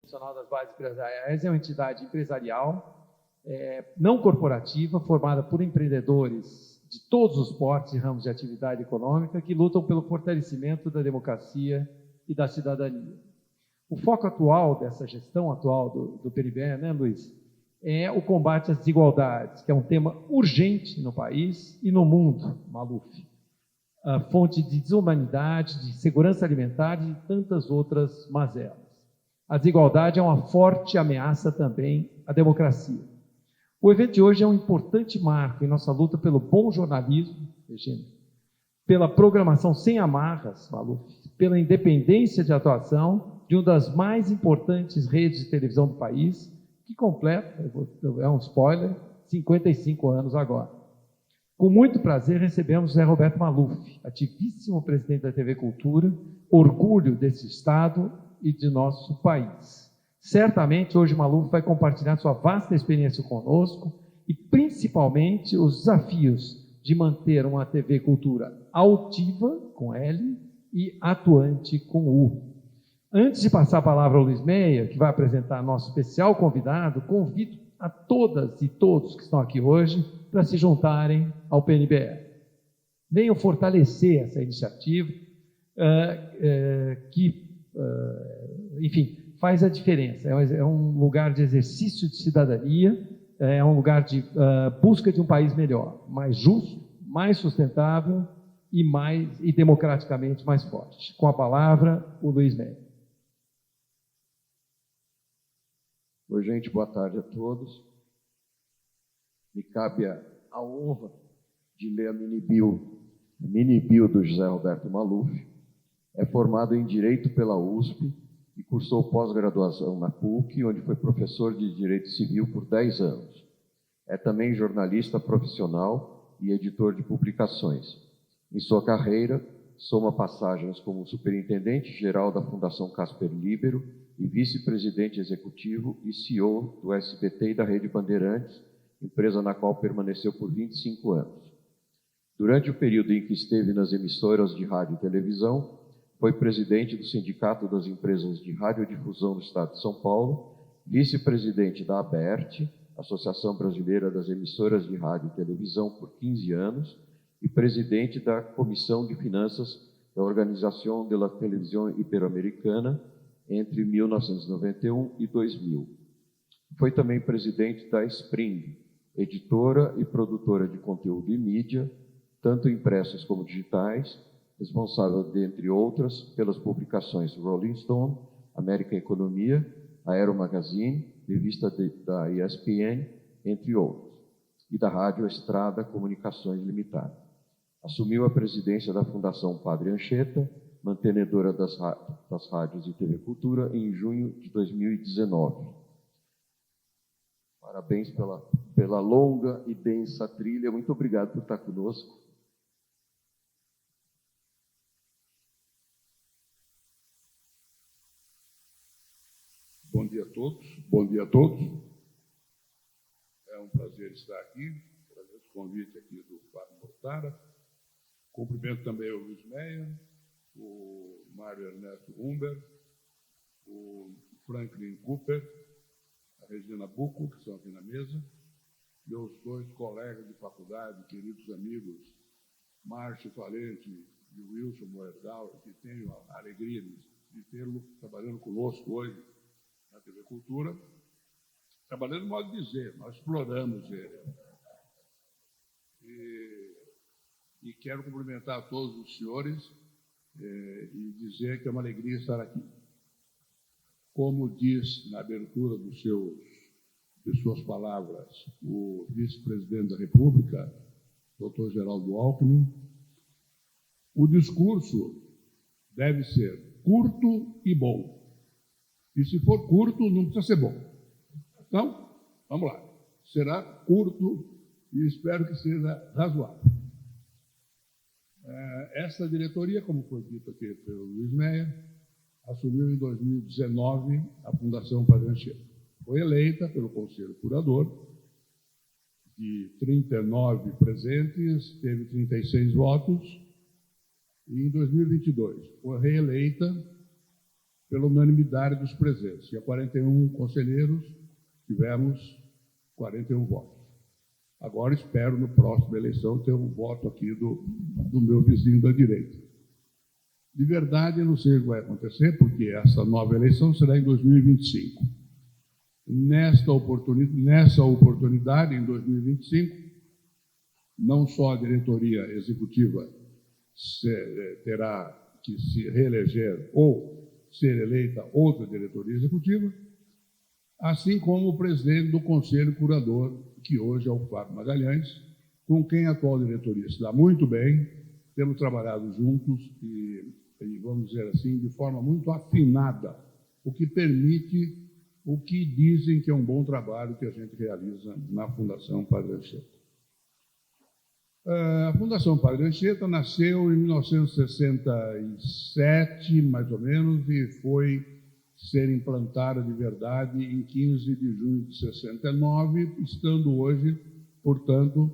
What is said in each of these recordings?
Nacional das Bases Empresariais é uma entidade empresarial, não corporativa, formada por empreendedores de todos os portes e ramos de atividade econômica que lutam pelo fortalecimento da democracia e da cidadania. O foco atual dessa gestão atual do PNBE, né, Luiz, é o combate às desigualdades, que é um tema urgente no país e no mundo, Maluf. A fonte de desumanidade, de segurança alimentar e tantas outras mazelas. A desigualdade é uma forte ameaça também à democracia. O evento de hoje é um importante marco em nossa luta pelo bom jornalismo, Regina, pela programação sem amarras, Maluf, pela independência de atuação de uma das mais importantes redes de televisão do país, que completa, é um spoiler, 55 anos agora. Com muito prazer recebemos Zé Roberto Maluf, ativíssimo presidente da TV Cultura, orgulho desse Estado e de nosso país. Certamente hoje Maluf vai compartilhar sua vasta experiência conosco e principalmente os desafios de manter uma TV Cultura altiva, com L, e atuante, com U. Antes de passar a palavra ao Luiz Meia, que vai apresentar nosso especial convidado, convido a todas e todos que estão aqui hoje para se juntarem ao PNBE. Venham fortalecer essa iniciativa enfim, faz a diferença. É um lugar de exercício de cidadania, é um lugar de busca de um país melhor, mais justo, mais sustentável e democraticamente mais forte. Com a palavra, o Luiz Meia. Oi, gente, boa tarde a todos. Me cabe a honra de ler a mini-bio do José Roberto Maluf. É formado em Direito pela USP e cursou pós-graduação na PUC, onde foi professor de Direito Civil por 10 anos. É também jornalista profissional e editor de publicações. Em sua carreira, soma passagens como superintendente-geral da Fundação Casper Libero e vice-presidente executivo e CEO do SBT e da Rede Bandeirantes, empresa na qual permaneceu por 25 anos. Durante o período em que esteve nas emissoras de rádio e televisão, foi presidente do Sindicato das Empresas de Radiodifusão do Estado de São Paulo, vice-presidente da ABERT, Associação Brasileira das Emissoras de Rádio e Televisão, por 15 anos, e presidente da Comissão de Finanças da Organização de la Televisão Ibero-Americana entre 1991 e 2000. Foi também presidente da Spring, editora e produtora de conteúdo e mídia, tanto impressos como digitais, responsável, dentre outras, pelas publicações Rolling Stone, América Economia, Aero Magazine, revista da ESPN, entre outros, e da Rádio Estrada Comunicações Limitada. Assumiu a presidência da Fundação Padre Anchieta, mantenedora das rádios e TV Cultura, em junho de 2019. Parabéns pela longa e densa trilha. Muito obrigado por estar conosco. Bom dia a todos. Bom dia a todos. É um prazer estar aqui. Agradeço o convite aqui do Fábio Mortara. Cumprimento também o Luiz Meia, o Mário Ernesto Humber, o Franklin Cooper, a Regina Bucco, que estão aqui na mesa, meus dois colegas de faculdade, queridos amigos, Márcio Valente e Wilson Moerdal, que tenho a alegria de tê-lo trabalhando conosco hoje na TV Cultura. Trabalhando, modo de dizer, nós exploramos ele. E quero cumprimentar a todos os senhores e dizer que é uma alegria estar aqui. Como diz na abertura de suas palavras o vice-presidente da República, Dr. Geraldo Alckmin, o discurso deve ser curto e bom. E se for curto, não precisa ser bom. Então, vamos lá. Será curto e espero que seja razoável. Essa diretoria, como foi dito aqui pelo Luiz Meia, assumiu em 2019 a Fundação Padre Anchieta. Foi eleita pelo Conselho Curador, de 39 presentes, teve 36 votos, e em 2022 foi reeleita pela unanimidade dos presentes. Tinha 41 conselheiros, tivemos 41 votos. Agora espero, no próximo eleição, ter um voto aqui do meu vizinho da direita. De verdade, eu não sei o que vai acontecer, porque essa nova eleição será em 2025. Nessa oportunidade, em 2025, não só a diretoria executiva terá que se reeleger ou ser eleita outra diretoria executiva, assim como o presidente do Conselho Curador, que hoje é o Fábio Magalhães, com quem a atual diretoria se dá muito bem, temos trabalhado juntos e, vamos dizer assim, de forma muito afinada, o que permite o que dizem que é um bom trabalho que a gente realiza na Fundação Padre Anchieta. A Fundação Padre Anchieta nasceu em 1967, mais ou menos, e foi ser implantada de verdade em 15 de junho de 69, estando hoje, portanto,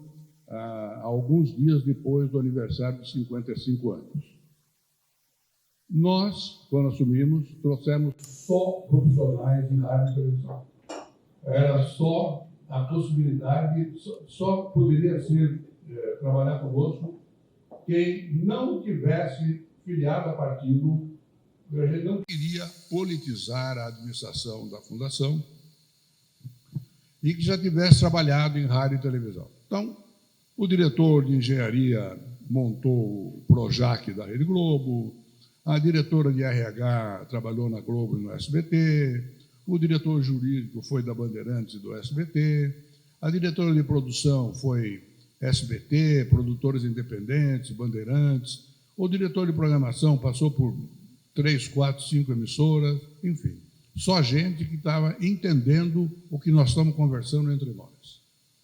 alguns dias depois do aniversário de 55 anos. Nós, quando assumimos, trouxemos só profissionais de rádio e televisão. Era só a possibilidade, só poderia trabalhar conosco quem não tivesse filiado a partido. A gente não queria politizar a administração da Fundação e que já tivesse trabalhado em rádio e televisão. Então, o diretor de engenharia montou o Projac da Rede Globo, a diretora de RH trabalhou na Globo e no SBT, o diretor jurídico foi da Bandeirantes e do SBT, a diretora de produção foi SBT, Produtores Independentes, Bandeirantes, o diretor de programação passou por 3, 4, 5 emissoras, enfim, só gente que estava entendendo o que nós estamos conversando entre nós.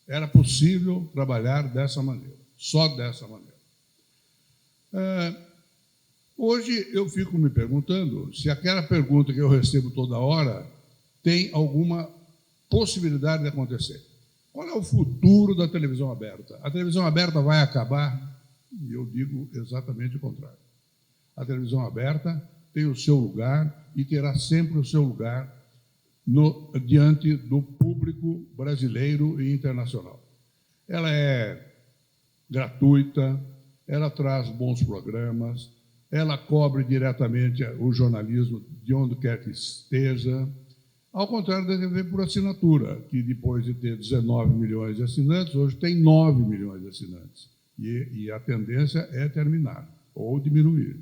Era possível trabalhar dessa maneira, só dessa maneira. Hoje eu fico me perguntando se aquela pergunta que eu recebo toda hora tem alguma possibilidade de acontecer. Qual é o futuro da televisão aberta? A televisão aberta vai acabar? E eu digo exatamente o contrário. A televisão aberta tem o seu lugar e terá sempre o seu lugar diante do público brasileiro e internacional. Ela é gratuita, ela traz bons programas, ela cobre diretamente o jornalismo de onde quer que esteja, ao contrário da TV por assinatura, que depois de ter 19 milhões de assinantes, hoje tem 9 milhões de assinantes. E a tendência é terminar ou diminuir.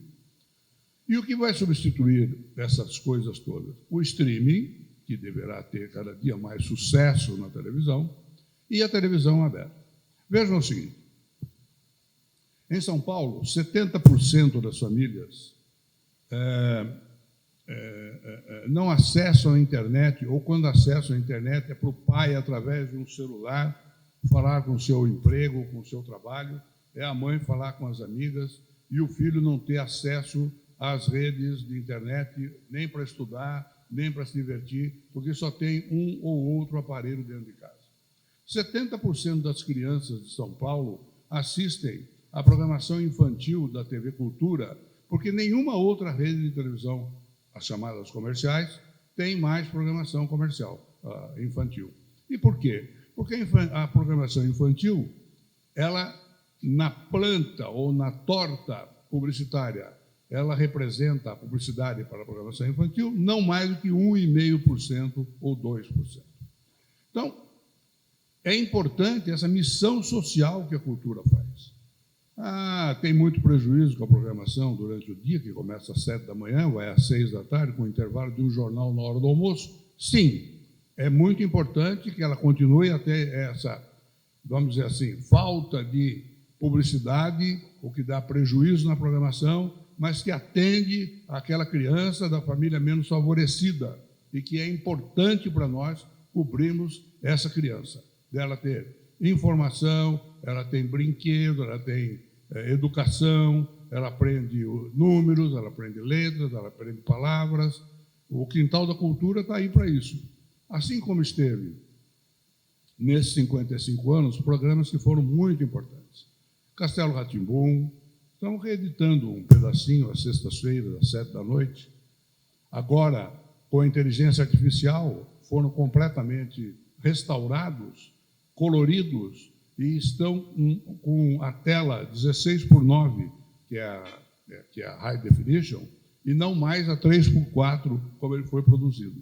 E o que vai substituir essas coisas todas? O streaming, que deverá ter cada dia mais sucesso na televisão, e a televisão aberta. Vejam o seguinte, em São Paulo, 70% das famílias não acessam a internet, ou quando acessam a internet é para o pai, através de um celular, falar com o seu emprego, com o seu trabalho, é a mãe falar com as amigas, e o filho não ter acesso às redes de internet, nem para estudar, nem para se divertir, porque só tem um ou outro aparelho dentro de casa. 70% das crianças de São Paulo assistem a programação infantil da TV Cultura, porque nenhuma outra rede de televisão, as chamadas comerciais, tem mais programação comercial infantil. E por quê? Porque a programação infantil, ela, na planta ou na torta publicitária, ela representa a publicidade para a programação infantil não mais do que 1,5% ou 2%. Então, é importante essa missão social que a cultura faz. Tem muito prejuízo com a programação durante o dia, que começa às 7 da manhã, vai às 6 da tarde, com o intervalo de um jornal na hora do almoço. Sim, é muito importante que ela continue a ter essa, vamos dizer assim, falta de publicidade, o que dá prejuízo na programação, mas que atende àquela criança da família menos favorecida e que é importante para nós cobrirmos essa criança, dela ter informação, ela tem brinquedo, ela tem educação, ela aprende números, ela aprende letras, ela aprende palavras. O quintal da cultura está aí para isso. Assim como esteve, nesses 55 anos, programas que foram muito importantes. Castelo Rá-Tim-Bum, estamos reeditando um pedacinho às sextas-feiras, às 7 da noite. agora, com a inteligência artificial, foram completamente restaurados, coloridos, e estão com a tela 16:9, que é a High Definition, e não mais a 3:4, como ele foi produzido.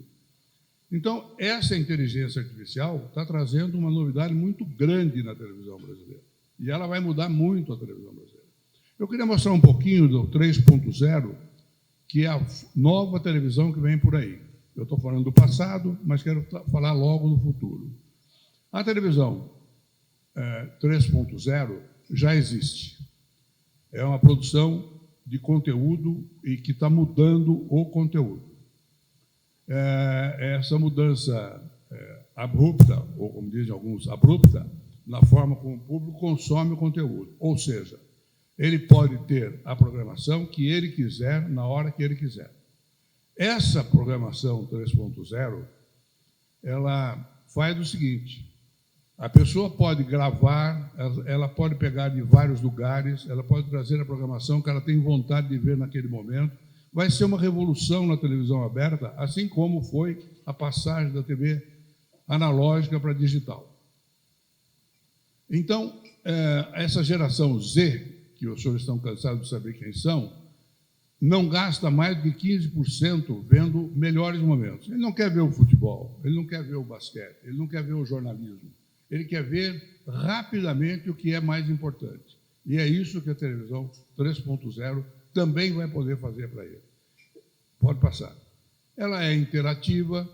Então, essa inteligência artificial está trazendo uma novidade muito grande na televisão brasileira. E ela vai mudar muito a televisão brasileira. Eu queria mostrar um pouquinho do 3.0, que é a nova televisão que vem por aí. Eu estou falando do passado, mas quero falar logo do futuro. A televisão 3.0 já existe. É uma produção de conteúdo e que está mudando o conteúdo. Essa mudança abrupta, ou como dizem alguns, abrupta, na forma como o público consome o conteúdo. Ou seja, ele pode ter a programação que ele quiser, na hora que ele quiser. Essa programação 3.0, ela faz o seguinte: a pessoa pode gravar, ela pode pegar de vários lugares, ela pode trazer a programação que ela tem vontade de ver naquele momento. Vai ser uma revolução na televisão aberta, assim como foi a passagem da TV analógica para digital. Então, essa geração Z, que os senhores estão cansados de saber quem são, não gasta mais de 15% vendo melhores momentos. Ele não quer ver o futebol, ele não quer ver o basquete, ele não quer ver o jornalismo. Ele quer ver rapidamente o que é mais importante. E é isso que a televisão 3.0 também vai poder fazer para ele. Pode passar. Ela é interativa,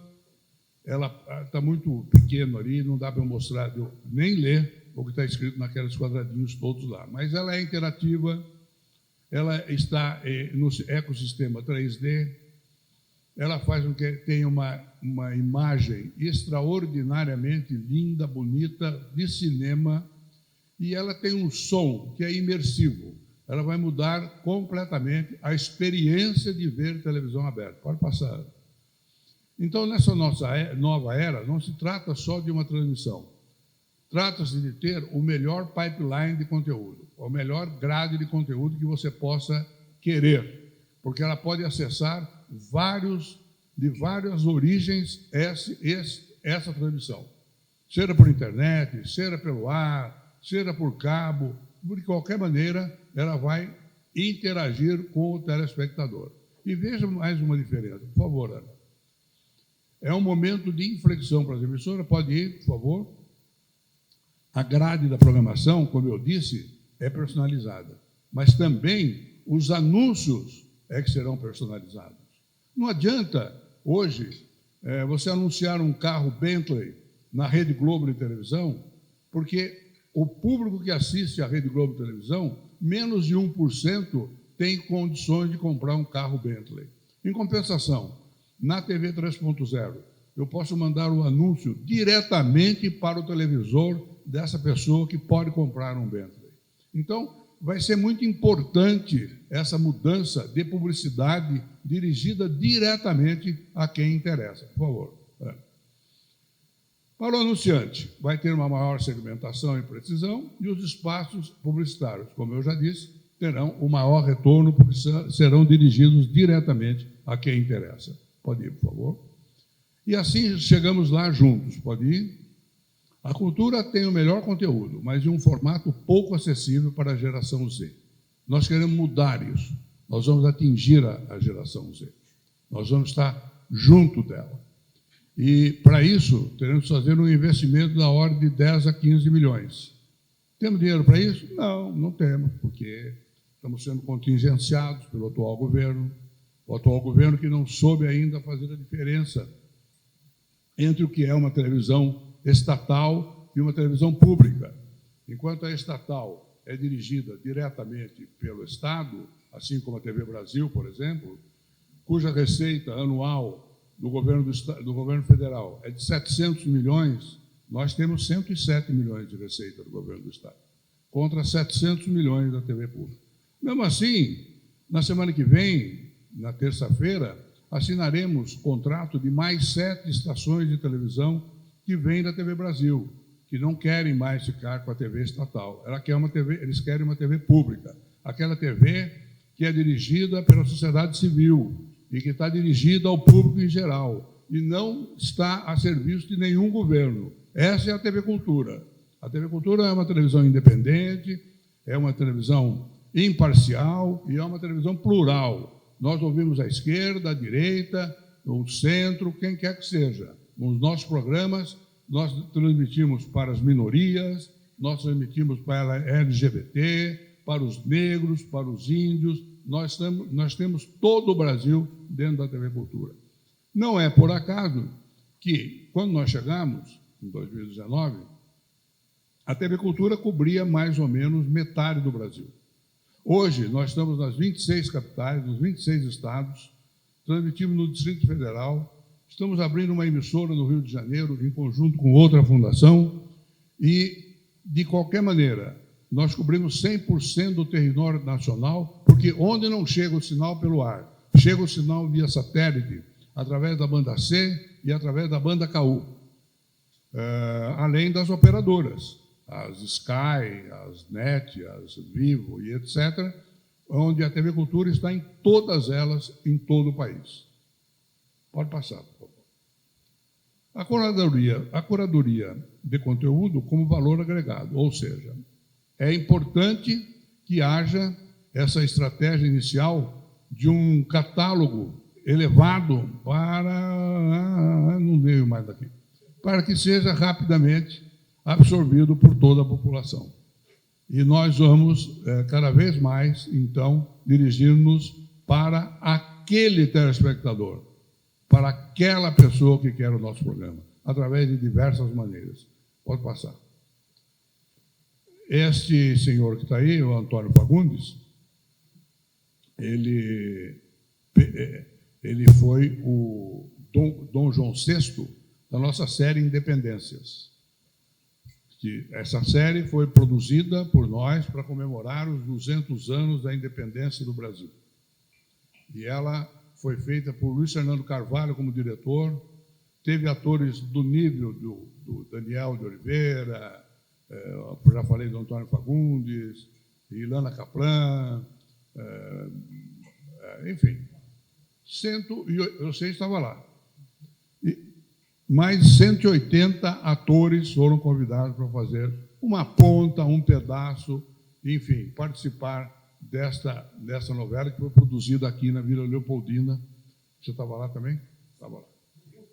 ela está muito pequeno ali, não dá para eu mostrar, nem ler o que está escrito naqueles quadradinhos todos lá. Mas ela é interativa, ela está no ecossistema 3D, ela faz com que tenha uma imagem extraordinariamente linda, bonita, de cinema, e ela tem um som que é imersivo. Ela vai mudar completamente a experiência de ver televisão aberta. Pode passar. Então, nessa nossa nova era, não se trata só de uma transmissão. Trata-se de ter o melhor pipeline de conteúdo, o melhor grade de conteúdo que você possa querer, porque ela pode acessar de várias origens essa transmissão. Seja por internet, seja pelo ar, seja por cabo, de qualquer maneira, ela vai interagir com o telespectador. E veja mais uma diferença, por favor, Ana. É um momento de inflexão para as emissoras. Pode ir, por favor. A grade da programação, como eu disse, é personalizada. Mas também os anúncios é que serão personalizados. Não adianta, hoje, você anunciar um carro Bentley na Rede Globo de televisão, porque o público que assiste à Rede Globo de televisão, menos de 1% tem condições de comprar um carro Bentley. Em compensação, na TV 3.0, eu posso mandar o anúncio diretamente para o televisor dessa pessoa que pode comprar um Bentley. Então, vai ser muito importante essa mudança de publicidade dirigida diretamente a quem interessa. Por favor. Para o anunciante, vai ter uma maior segmentação e precisão, e os espaços publicitários, como eu já disse, terão o maior retorno, porque serão dirigidos diretamente a quem interessa. Pode ir, por favor. E assim chegamos lá juntos. Pode ir. A cultura tem o melhor conteúdo, mas em um formato pouco acessível para a geração Z. Nós queremos mudar isso. Nós vamos atingir a geração Z. Nós vamos estar junto dela. E, para isso, teremos que fazer um investimento da ordem de 10 a 15 milhões. Temos dinheiro para isso? Não, não temos, porque estamos sendo contingenciados pelo atual governo. O atual governo que não soube ainda fazer a diferença entre o que é uma televisão estatal e uma televisão pública. Enquanto a estatal é dirigida diretamente pelo Estado, assim como a TV Brasil, por exemplo, cuja receita anual do governo federal é de 700 milhões, nós temos 107 milhões de receita do governo do Estado, contra 700 milhões da TV pública. Mesmo assim, na semana que vem, na terça-feira, assinaremos contrato de mais 7 estações de televisão que vêm da TV Brasil, que não querem mais ficar com a TV estatal. Eles querem uma TV pública, aquela TV que é dirigida pela sociedade civil, e que está dirigida ao público em geral e não está a serviço de nenhum governo. Essa é a TV Cultura. A TV Cultura é uma televisão independente, é uma televisão imparcial e é uma televisão plural. Nós ouvimos a esquerda, a direita, o centro, quem quer que seja. Nos nossos programas, nós transmitimos para as minorias, nós transmitimos para a LGBT, para os negros, para os índios. Nós temos todo o Brasil dentro da TV Cultura. Não é por acaso que, quando nós chegamos, em 2019, a TV Cultura cobria mais ou menos metade do Brasil. Hoje, nós estamos nas 26 capitais, nos 26 estados, transmitimos no Distrito Federal, estamos abrindo uma emissora no Rio de Janeiro, em conjunto com outra fundação, e, de qualquer maneira, nós cobrimos 100% do território nacional, porque onde não chega o sinal pelo ar, chega o sinal via satélite, através da banda C e através da banda KU, além das operadoras, as Sky, as NET, as Vivo e etc., onde a TV Cultura está em todas elas, em todo o país. Pode passar, por favor. A curadoria de conteúdo como valor agregado, ou seja, é importante que haja essa estratégia inicial de um catálogo elevado para... não leio mais daqui. Para que seja rapidamente absorvido por toda a população. E nós vamos, cada vez mais, então, dirigir-nos para aquele telespectador, para aquela pessoa que quer o nosso programa, através de diversas maneiras. Pode passar. Este senhor que está aí, o Antônio Fagundes, ele foi o Dom João VI da nossa série Independências. Essa série foi produzida por nós para comemorar os 200 anos da independência do Brasil. E ela foi feita por Luiz Fernando Carvalho como diretor, teve atores do nível do Daniel de Oliveira, já falei do Antônio Fagundes, Ilana Kaplan, enfim, você estava lá. Mais de 180 atores foram convidados para fazer uma ponta, um pedaço, enfim, participar dessa novela que foi produzida aqui na Vila Leopoldina. Você estava lá também? Estava lá.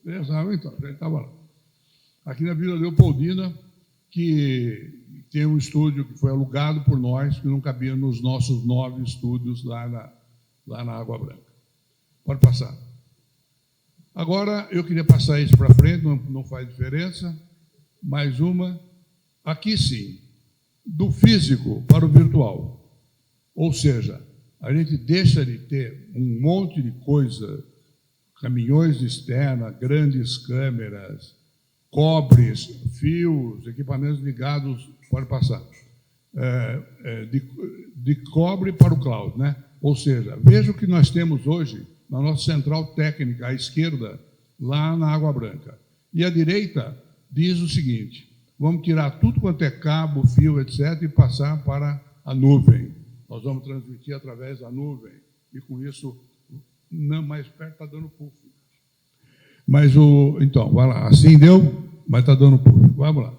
Então, a gente estava lá. Aqui na Vila Leopoldina, que tem um estúdio que foi alugado por nós, que não cabia nos nossos 9 estúdios lá na Água Branca. Pode passar. Agora, eu queria passar isso para frente, não faz diferença. Mais uma. Aqui sim, do físico para o virtual. Ou seja, a gente deixa de ter um monte de coisa, caminhões de externa, grandes câmeras, cobres, fios, equipamentos ligados, pode passar, de cobre para o cloud, né? Ou seja, veja o que nós temos hoje na nossa central técnica, à esquerda, lá na Água Branca. E à direita diz o seguinte: vamos tirar tudo quanto é cabo, fio, etc., e passar para a nuvem. Nós vamos transmitir através da nuvem. E com isso, não mais perto está dando puff. Mas então, vai lá. Assim deu, mas está dando puff. Vamos lá.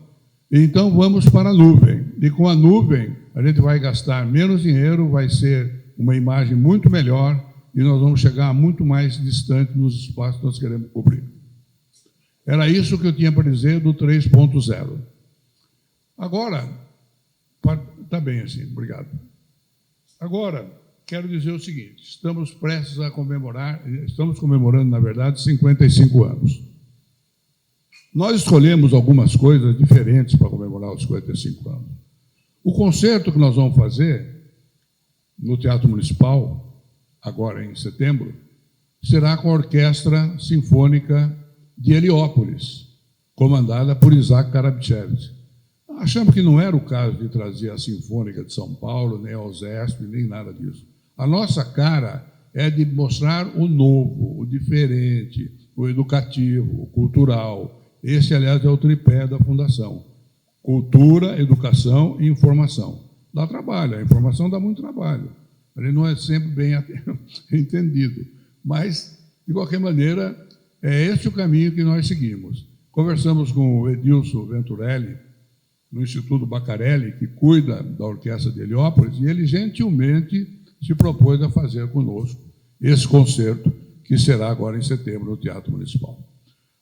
Então, vamos para a nuvem. E com a nuvem, a gente vai gastar menos dinheiro, vai ser uma imagem muito melhor, e nós vamos chegar muito mais distante nos espaços que nós queremos cobrir. Era isso que eu tinha para dizer do 3.0. Agora, está bem assim, obrigado. Agora, quero dizer o seguinte: estamos prestes a comemorar, estamos comemorando, na verdade, 55 anos. Nós escolhemos algumas coisas diferentes para comemorar os 55 anos. O concerto que nós vamos fazer no Teatro Municipal, agora em setembro, será com a Orquestra Sinfônica de Heliópolis, comandada por Isaac Karabchev. Achamos que não era o caso de trazer a Sinfônica de São Paulo, nem a OSESP, nem nada disso. A nossa cara é de mostrar o novo, o diferente, o educativo, o cultural. Esse, aliás, é o tripé da Fundação. Cultura, educação e informação. Dá trabalho, a informação dá muito trabalho. Ele não é sempre bem entendido, Mas, de qualquer maneira, é este o caminho que nós seguimos. Conversamos com o Edilson Venturelli, no Instituto Bacarelli, que cuida da Orquestra de Heliópolis, e ele gentilmente se propôs a fazer conosco esse concerto, que será agora em setembro no Teatro Municipal.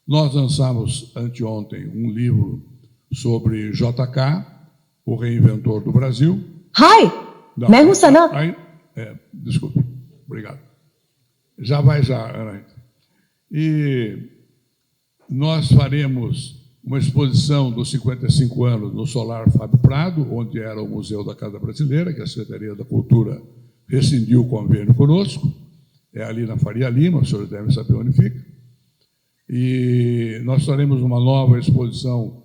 Nós lançamos anteontem um livro sobre JK, o reinventor do Brasil. Hi, मैं हूं सना. Desculpe, obrigado. Já vai, Ana. E nós faremos uma exposição dos 55 anos no Solar Fábio Prado, onde era o Museu da Casa Brasileira, que a Secretaria da Cultura rescindiu o convênio conosco. É ali na Faria Lima, os senhores devem saber onde fica. E nós faremos uma nova exposição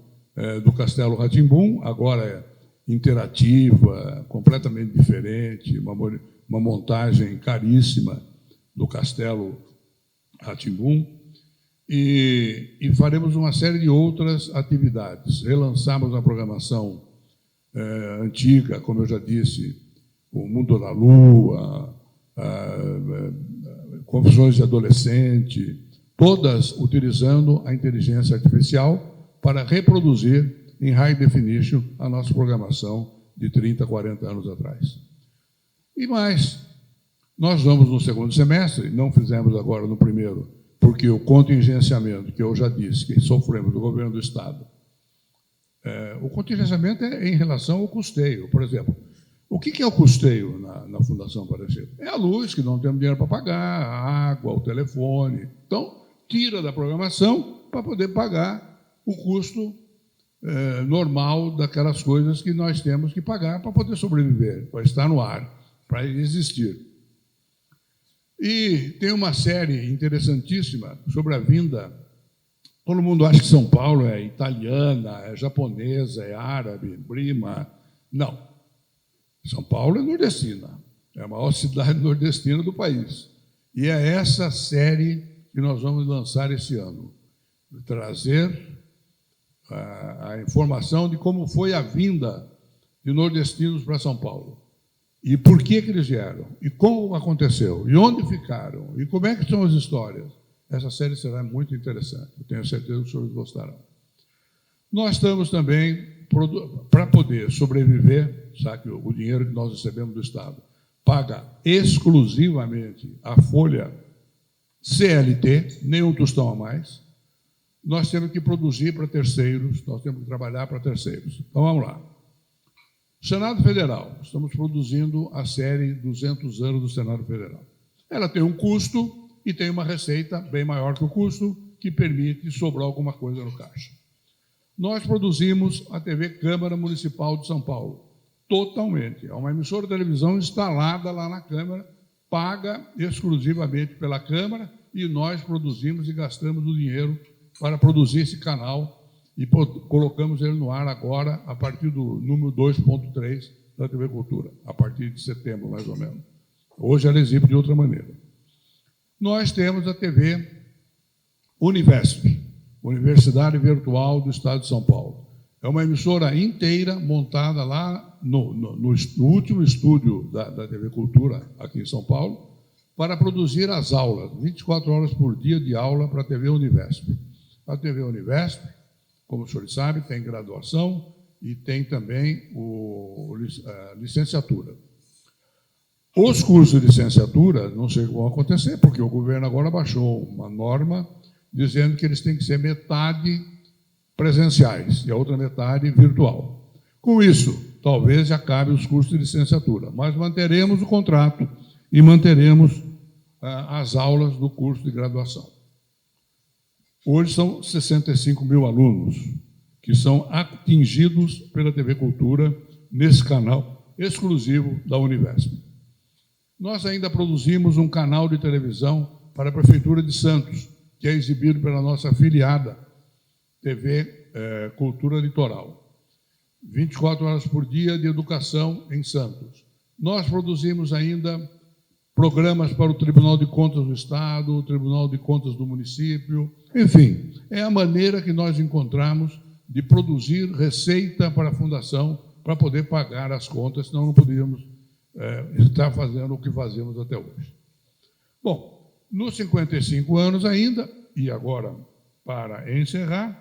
do Castelo Rá-Tim-Bum, agora interativa, completamente diferente, uma montagem caríssima do Castelo Rá-Tim-Bum. E faremos uma série de outras atividades. Relançamos a programação antiga, como eu já disse, o Mundo da Lua, Confissões de Adolescente, todas utilizando a inteligência artificial para reproduzir em high definition a nossa programação de 30, 40 anos atrás. E mais, nós vamos no segundo semestre, não fizemos agora no primeiro, porque o contingenciamento, que eu já disse, que sofremos do governo do Estado, o contingenciamento é em relação ao custeio. Por exemplo, o que é o custeio na Fundação Aparecido? É a luz, que não temos dinheiro para pagar, a água, o telefone. Então, tira da programação para poder pagar o custo normal daquelas coisas que nós temos que pagar para poder sobreviver, para estar no ar, para existir. E tem uma série interessantíssima sobre a vinda. Todo mundo acha que São Paulo é italiana, é japonesa, é árabe, prima. Não. São Paulo é nordestina. É a maior cidade nordestina do país. E é essa série que nós vamos lançar esse ano. Trazer a informação de como foi a vinda de nordestinos para São Paulo. E por que eles vieram? E como aconteceu? E onde ficaram? E como é que são as histórias? Essa série será muito interessante. Eu tenho certeza que os senhores gostarão. Nós estamos também, para poder sobreviver, sabe que o dinheiro que nós recebemos do Estado paga exclusivamente a folha CLT, nenhum tostão a mais. Nós temos que produzir para terceiros, nós temos que trabalhar para terceiros. Então, vamos lá. Senado Federal, estamos produzindo a série 200 anos do Senado Federal. Ela tem um custo e tem uma receita bem maior que o custo, que permite sobrar alguma coisa no caixa. Nós produzimos a TV Câmara Municipal de São Paulo, totalmente. É uma emissora de televisão instalada lá na Câmara, paga exclusivamente pela Câmara, e nós produzimos e gastamos o dinheiro para produzir esse canal, e colocamos ele no ar agora, a partir do número 2.3 da TV Cultura, a partir de setembro, mais ou menos. Hoje ela exibe de outra maneira. Nós temos a TV Univesp, Universidade Virtual do Estado de São Paulo. É uma emissora inteira montada lá no último estúdio da TV Cultura, aqui em São Paulo, para produzir as aulas, 24 horas por dia de aula para a TV Univesp. A TV Univesp, como os senhores sabem, tem graduação e tem também a licenciatura. Os cursos de licenciatura, não sei o que vão acontecer, porque o governo agora baixou uma norma dizendo que eles têm que ser metade presenciais e a outra metade virtual. Com isso, talvez já acabe os cursos de licenciatura, mas manteremos o contrato e manteremos as aulas do curso de graduação. Hoje são 65 mil alunos que são atingidos pela TV Cultura nesse canal exclusivo da Univesp. Nós ainda produzimos um canal de televisão para a Prefeitura de Santos, que é exibido pela nossa afiliada TV Cultura Litoral. 24 horas por dia de educação em Santos. Nós produzimos ainda programas para o Tribunal de Contas do Estado, o Tribunal de Contas do município, enfim, é a maneira que nós encontramos de produzir receita para a Fundação para poder pagar as contas, senão não poderíamos estar fazendo o que fazemos até hoje. Bom, Nos 55 anos ainda, e agora para encerrar,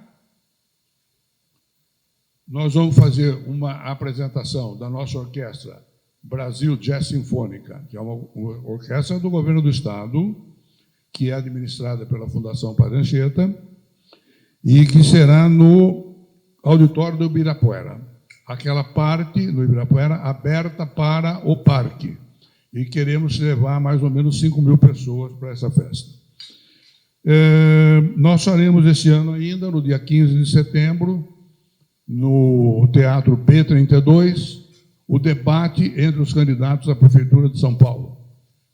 nós vamos fazer uma apresentação da nossa orquestra Brasil Jazz Sinfônica, que é uma orquestra do governo do Estado, que é administrada pela Fundação Padre Anchieta, e que será no auditório do Ibirapuera. Aquela parte no Ibirapuera aberta para o parque. E queremos levar mais ou menos 5.000 pessoas para essa festa. Nós faremos esse ano ainda, no dia 15 de setembro, no Teatro P32, o debate entre os candidatos à Prefeitura de São Paulo.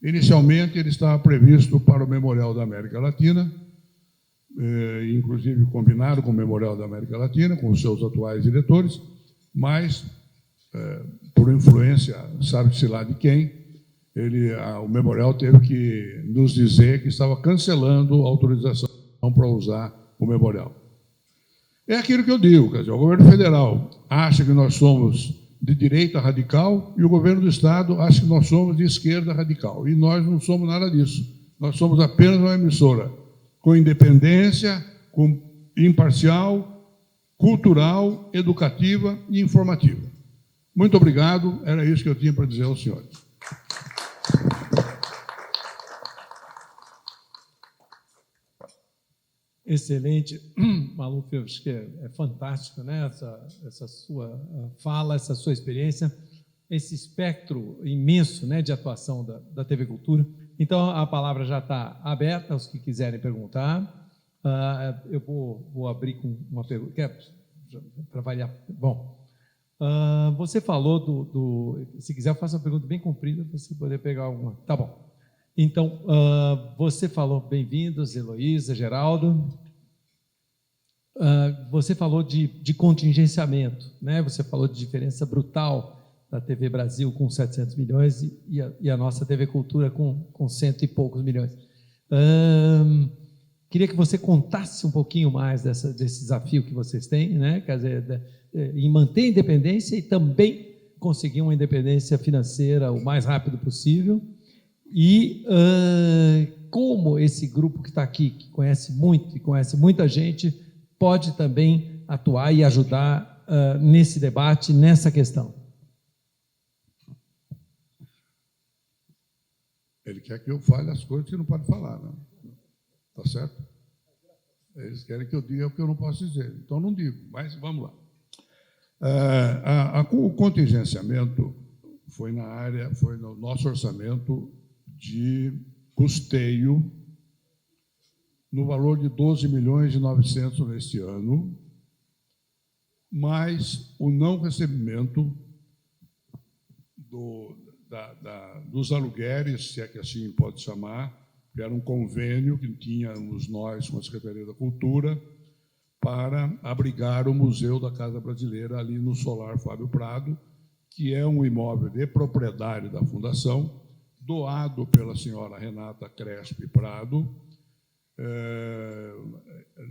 Inicialmente, ele estava previsto para o Memorial da América Latina, inclusive combinado com o Memorial da América Latina, com os seus atuais diretores, mas, por influência, sabe-se lá de quem, o Memorial teve que nos dizer que estava cancelando a autorização para usar o Memorial. É aquilo que eu digo, quer dizer, o governo federal acha que nós somos de direita radical e o governo do Estado acha que nós somos de esquerda radical. E nós não somos nada disso. Nós somos apenas uma emissora com independência, com imparcial, cultural, educativa e informativa. Muito obrigado, era isso que eu tinha para dizer aos senhores. Excelente, Maluf, eu acho que é fantástico, né? Essa sua fala, essa sua experiência, esse espectro imenso, né, de atuação da TV Cultura. Então, a palavra já está aberta aos que quiserem perguntar. Eu vou abrir com uma pergunta, para variar. Bom, você falou se quiser, eu faço uma pergunta bem comprida para você poder pegar alguma. Tá bom. Então, você falou, bem-vindos, Heloísa, Geraldo. Você falou de contingenciamento, né? Você falou de diferença brutal da TV Brasil com 700 milhões e a nossa TV Cultura com 100 e poucos milhões. Queria que você contasse um pouquinho mais desse desafio que vocês têm, né? Quer dizer, em manter a independência e também conseguir uma independência financeira o mais rápido possível. E como esse grupo que está aqui, que conhece muito e conhece muita gente, pode também atuar e ajudar nesse debate, nessa questão. Ele quer que eu fale as coisas que não pode falar, não? Tá certo? Eles querem que eu diga o que eu não posso dizer, então não digo, mas vamos lá. O contingenciamento foi no nosso orçamento de custeio no valor de 12.900.000 neste ano, mais o não recebimento dos aluguéis, se é que assim pode chamar, que era um convênio que tínhamos nós com a Secretaria da Cultura para abrigar o Museu da Casa Brasileira ali no Solar Fábio Prado, que é um imóvel de propriedade da Fundação, doado pela senhora Renata Crespi Prado.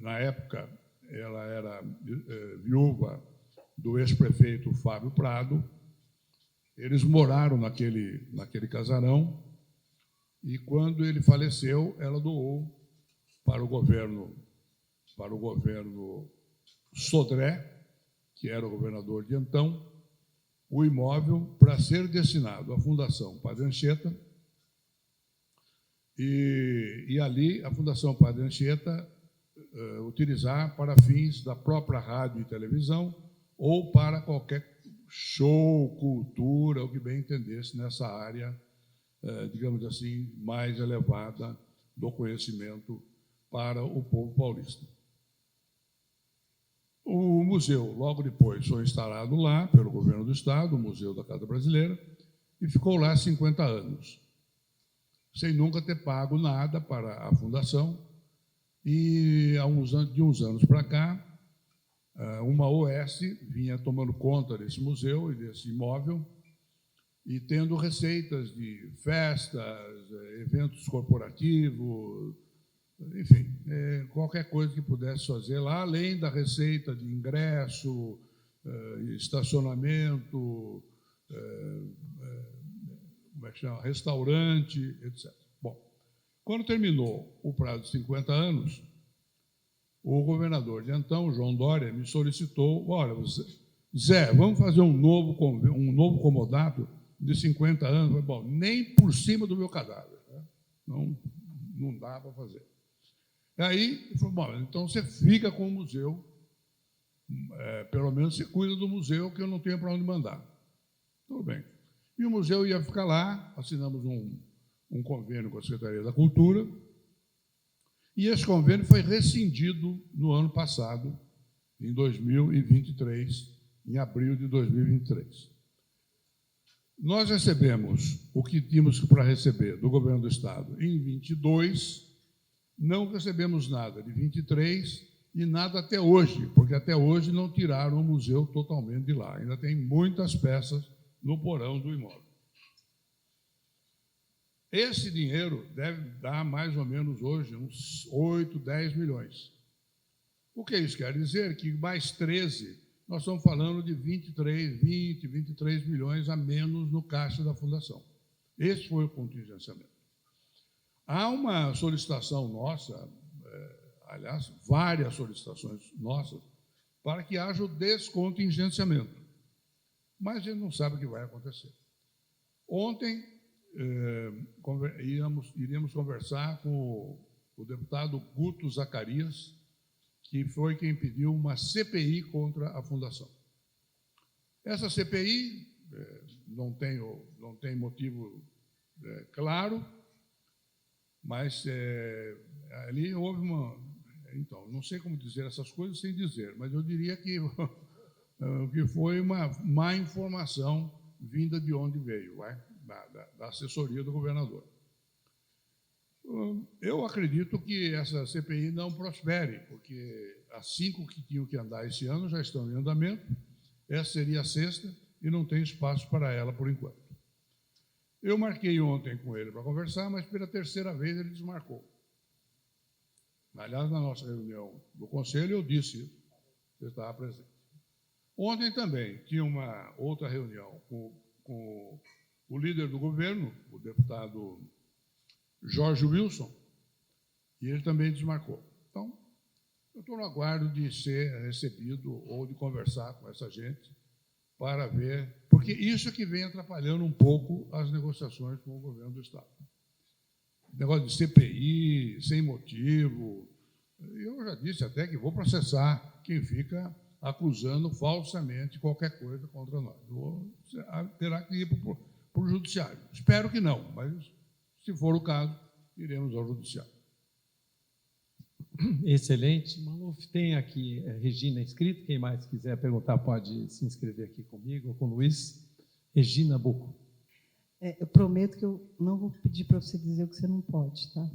Na época, ela era viúva do ex-prefeito Fábio Prado. Eles moraram naquele casarão e, quando ele faleceu, ela doou para o governo Sodré, que era o governador de então, o imóvel para ser destinado à Fundação Padre Anchieta. E ali a Fundação Padre Anchieta utilizar para fins da própria rádio e televisão ou para qualquer show, cultura, o que bem entendesse nessa área, digamos assim, mais elevada do conhecimento para o povo paulista. O museu, logo depois, foi instalado lá pelo governo do Estado, o Museu da Casa Brasileira, e ficou lá 50 anos, sem nunca ter pago nada para a Fundação. E de uns anos para cá, uma OS vinha tomando conta desse museu e desse imóvel e tendo receitas de festas, eventos corporativos, enfim, qualquer coisa que pudesse fazer lá, além da receita de ingresso, estacionamento, como é que chama? Restaurante, etc. Bom, Quando terminou o prazo de 50 anos, o governador de então, João Dória, me solicitou, olha, Zé, vamos fazer um novo comodato de 50 anos. Eu falei, bom, nem por cima do meu cadáver, né? Não dá para fazer. Aí, ele falou, bom, então você fica com o museu, pelo menos você cuida do museu, que eu não tenho para onde mandar. Tudo bem. E o museu ia ficar lá, assinamos um convênio com a Secretaria da Cultura, e esse convênio foi rescindido no ano passado, em 2023, em abril de 2023. Nós recebemos o que tínhamos para receber do governo do Estado em 22, não recebemos nada de 23 e nada até hoje, porque até hoje não tiraram o museu totalmente de lá. Ainda tem muitas peças no porão do imóvel. Esse dinheiro deve dar mais ou menos hoje uns 8, 10 milhões. O que isso quer dizer? Que mais 13, nós estamos falando de 23 milhões a menos no caixa da Fundação. Esse foi o contingenciamento. Há uma solicitação nossa, aliás, várias solicitações nossas, para que haja o descontingenciamento. Mas a gente não sabe o que vai acontecer. Ontem, iríamos conversar com o deputado Guto Zacarias, que foi quem pediu uma CPI contra a Fundação. Essa CPI não tem motivo claro, mas ali houve uma... Então, não sei como dizer essas coisas sem dizer, mas eu diria que foi uma má informação vinda de onde veio, da assessoria do governador. Eu acredito que essa CPI não prospere, porque as 5 que tinham que andar esse ano já estão em andamento, essa seria a 6ª e não tem espaço para ela por enquanto. Eu marquei ontem com ele para conversar, mas pela 3ª vez ele desmarcou. Aliás, na nossa reunião do Conselho, eu disse isso, você estava presente. Ontem também tinha uma outra reunião com o líder do governo, o deputado Jorge Wilson, e ele também desmarcou. Então, eu estou no aguardo de ser recebido ou de conversar com essa gente para ver, porque isso é que vem atrapalhando um pouco as negociações com o governo do Estado. Negócio de CPI, sem motivo. Eu já disse até que vou processar quem fica acusando falsamente qualquer coisa contra nós. Terá que ir para o judiciário. Espero que não, mas se for o caso, iremos ao judiciário. Excelente. Maluf, tem aqui Regina inscrita. Quem mais quiser perguntar pode se inscrever aqui comigo ou com o Luiz. Regina Buco. Eu prometo que eu não vou pedir para você dizer o que você não pode, tá?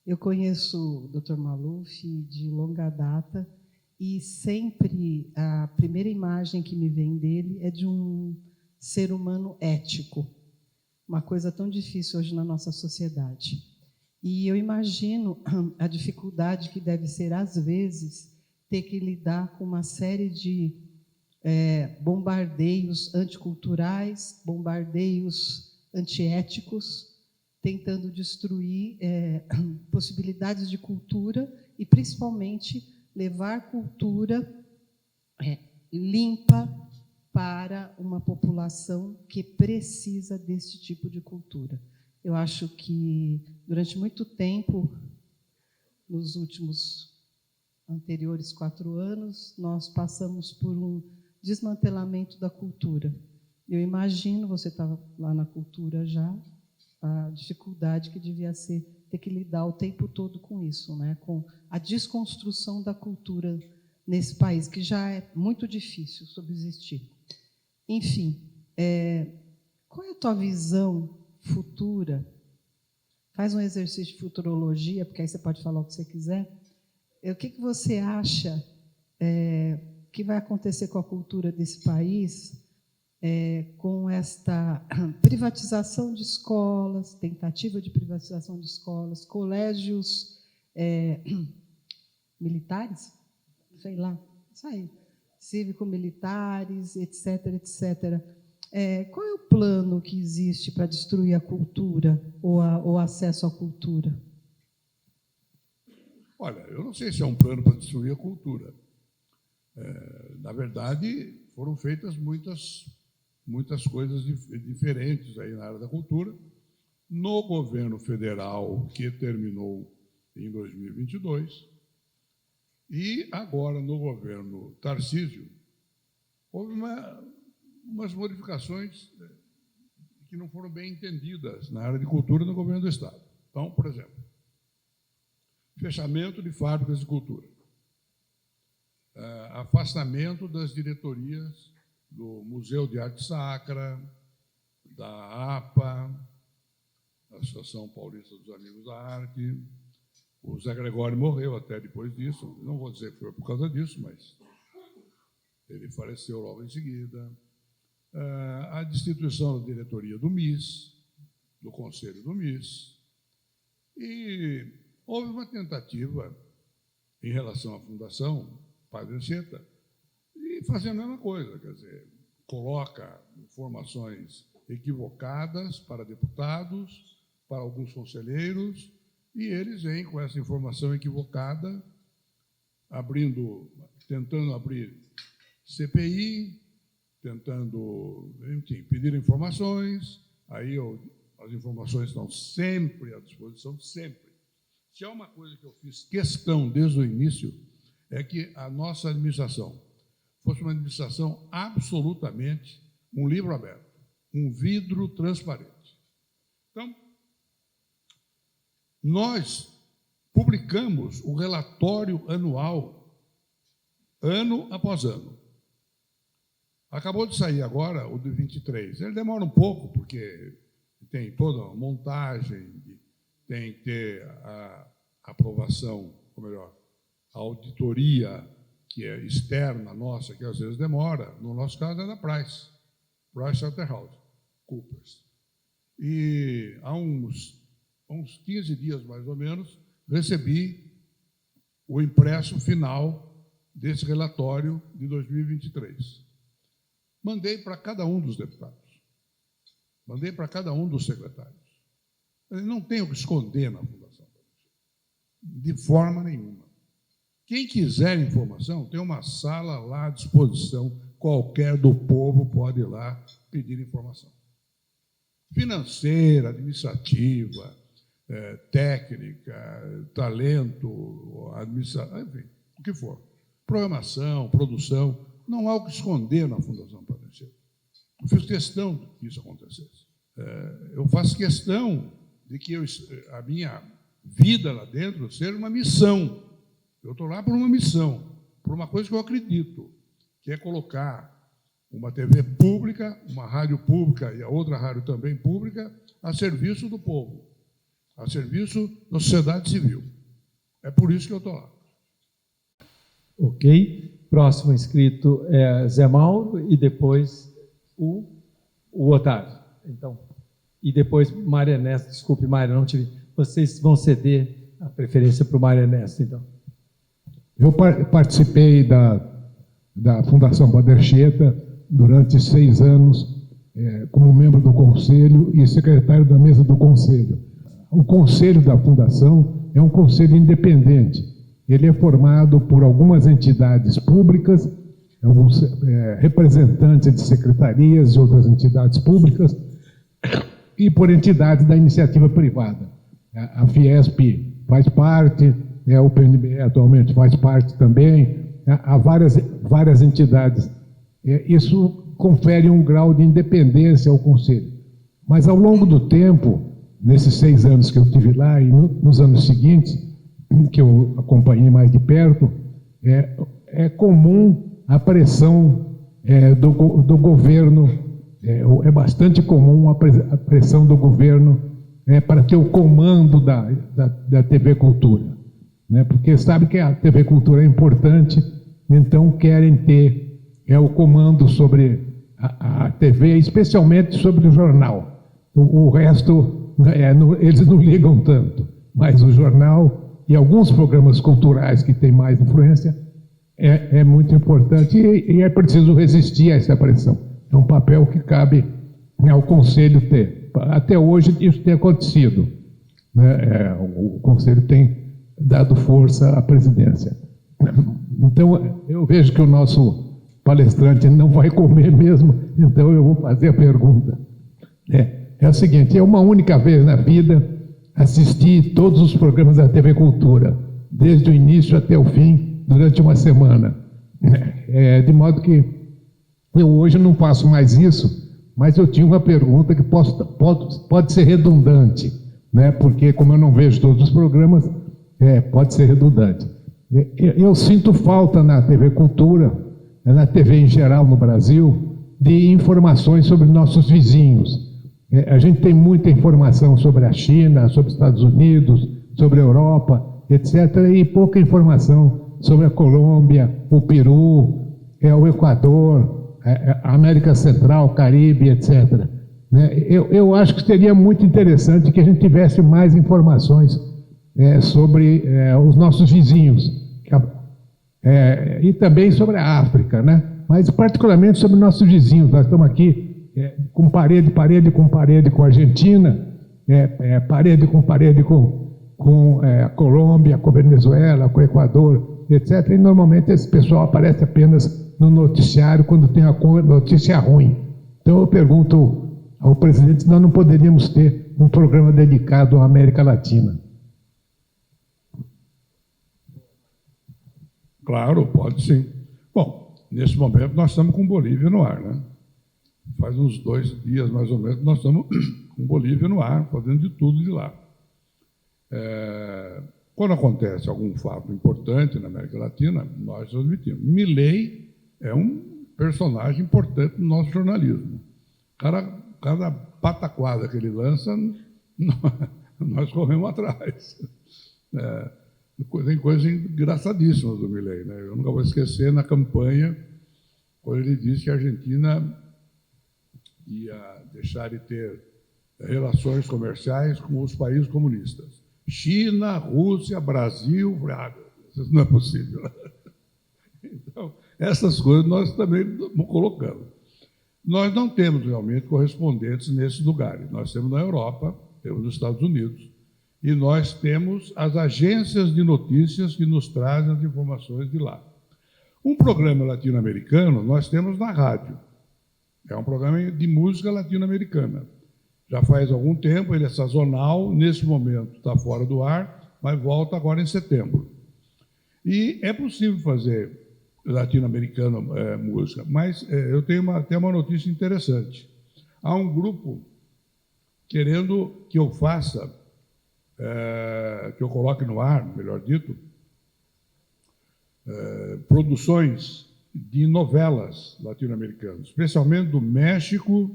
Eu conheço o Dr. Maluf de longa data e sempre a primeira imagem que me vem dele é de um ser humano ético, uma coisa tão difícil hoje na nossa sociedade. E eu imagino a dificuldade que deve ser, às vezes, ter que lidar com uma série de bombardeios anticulturais, bombardeios antiéticos, tentando destruir possibilidades de cultura e, principalmente, levar cultura limpa para uma população que precisa desse tipo de cultura. Eu acho que, durante muito tempo, nos últimos anteriores 4 anos, nós passamos por um desmantelamento da cultura. Eu imagino, você estava lá na cultura já, a dificuldade que devia ser ter que lidar o tempo todo com isso, né? Com a desconstrução da cultura nesse país, que já é muito difícil subsistir. Enfim, qual é a tua visão futura? Faz um exercício de futurologia, porque aí você pode falar o que você quiser. O que você acha que vai acontecer com a cultura desse país com esta privatização de escolas, tentativa de privatização de escolas, colégios militares? Sei lá, isso aí, cívico-militares, etc., etc. Qual é o plano que existe para destruir a cultura ou o acesso à cultura? Olha, eu não sei se é um plano para destruir a cultura. Na verdade, foram feitas muitas coisas diferentes aí na área da cultura. No governo federal, que terminou em 2022, e agora no governo Tarcísio, houve umas modificações que não foram bem entendidas na área de cultura no governo do Estado. Então, por exemplo, fechamento de fábricas de cultura, afastamento das diretorias do Museu de Arte Sacra, da APA, Associação Paulista dos Amigos da Arte. O Zé Gregório morreu até depois disso, não vou dizer que foi por causa disso, mas ele faleceu logo em seguida. A destituição da diretoria do MIS, do Conselho do MIS, e houve uma tentativa em relação à Fundação Padre Anchieta de fazer a mesma coisa, quer dizer, coloca informações equivocadas para deputados, para alguns conselheiros, e eles vêm com essa informação equivocada, tentando abrir CPI, tentando, enfim, pedir informações, aí as informações estão sempre à disposição, sempre. Se há uma coisa que eu fiz questão desde o início, é que a nossa administração fosse uma administração absolutamente um livro aberto, um vidro transparente. Então, nós publicamos o relatório anual, ano após ano. Acabou de sair agora o de 23. Ele demora um pouco, porque tem toda a montagem, tem que ter a aprovação, ou melhor, a auditoria que é externa nossa, que às vezes demora. No nosso caso é da PricewaterhouseCoopers. E há uns 15 dias, mais ou menos, recebi o impresso final desse relatório de 2023. Mandei para cada um dos deputados, mandei para cada um dos secretários. Eu não tenho o que esconder na Fundação, de forma nenhuma. Quem quiser informação, tem uma sala lá à disposição, qualquer do povo pode ir lá pedir informação. Financeira, administrativa, técnica, talento, administração, enfim, o que for. Programação, produção, não há o que esconder na Fundação Padre Anchieta. Eu fiz questão de que isso acontecesse. Eu faço questão de que a minha vida lá dentro seja uma missão. Eu estou lá por uma missão, por uma coisa que eu acredito, que é colocar uma TV pública, uma rádio pública e a outra rádio também pública a serviço do povo, a serviço da sociedade civil. É por isso que eu estou lá. Ok. Próximo inscrito é Zé Mauro e depois o Otávio. Então, e depois Mário Ernesto. Desculpe, Mário, não tive. Vocês vão ceder a preferência para o Mário Ernesto, então. Eu participei da Fundação Padre Anchieta durante 6 anos como membro do Conselho e secretário da mesa do Conselho. O Conselho da Fundação é um conselho independente. Ele é formado por algumas entidades públicas, alguns representantes de secretarias e outras entidades públicas, e por entidades da iniciativa privada. A Fiesp faz parte, o PNB atualmente faz parte também, há várias entidades. Isso confere um grau de independência ao Conselho. Mas, ao longo do tempo, nesses 6 anos que eu estive lá e nos anos seguintes, que eu acompanhei mais de perto, é comum a pressão do governo, é bastante comum a pressão do governo para ter o comando da TV Cultura, né? Porque sabe que a TV Cultura é importante, então querem ter o comando sobre a TV, especialmente sobre o jornal. O resto, eles não ligam tanto, mas o jornal e alguns programas culturais que têm mais influência é muito importante e é preciso resistir a essa pressão. é um papel que cabe ao Conselho ter. Até hoje isso tem acontecido, né? O Conselho tem dado força à presidência. Então, eu vejo que o nosso palestrante não vai comer mesmo, então eu vou fazer a pergunta. É o seguinte, é uma única vez na vida assisti todos os programas da TV Cultura, desde o início até o fim, durante uma semana. De modo que eu hoje não faço mais isso, mas eu tinha uma pergunta que pode ser redundante, né? Porque como eu não vejo todos os programas, pode ser redundante. Eu sinto falta na TV Cultura, na TV em geral no Brasil, de informações sobre nossos vizinhos. A gente tem muita informação sobre a China, sobre os Estados Unidos, sobre a Europa, etc., e pouca informação sobre a Colômbia, o Peru, o Equador, a América Central, Caribe, etc. Eu acho que seria muito interessante que a gente tivesse mais informações sobre os nossos vizinhos, e também sobre a África, né? Mas particularmente sobre nossos vizinhos. Nós estamos aqui com parede com a Argentina, parede com a Colômbia, com a Venezuela, com o Equador, etc. E normalmente esse pessoal aparece apenas no noticiário quando tem uma notícia ruim. Então eu pergunto ao presidente se nós não poderíamos ter um programa dedicado à América Latina. Claro, pode sim. Bom, nesse momento nós estamos com Bolívia no ar, né? Faz uns 2 dias, mais ou menos, nós estamos com Bolívia no ar, fazendo de tudo de lá. Quando acontece algum fato importante na América Latina, nós transmitimos. Milei é um personagem importante no nosso jornalismo. Cada pataquada que ele lança, nós corremos atrás. Tem coisas engraçadíssimas do Milei, né? Eu nunca vou esquecer na campanha, quando ele disse que a Argentina ia deixar de ter relações comerciais com os países comunistas. China, Rússia, Brasil, isso não é possível. Então, essas coisas nós também vamos colocando. Nós não temos realmente correspondentes nesses lugares. Nós temos na Europa, temos nos Estados Unidos, e nós temos as agências de notícias que nos trazem as informações de lá. Um programa latino-americano nós temos na rádio. É um programa de música latino-americana. Já faz algum tempo, ele é sazonal, nesse momento está fora do ar, mas volta agora em setembro. E é possível fazer latino-americano música, mas eu tenho até uma notícia interessante. Há um grupo querendo que eu faça, que eu coloque no ar, melhor dito, produções de novelas latino-americanas, especialmente do México,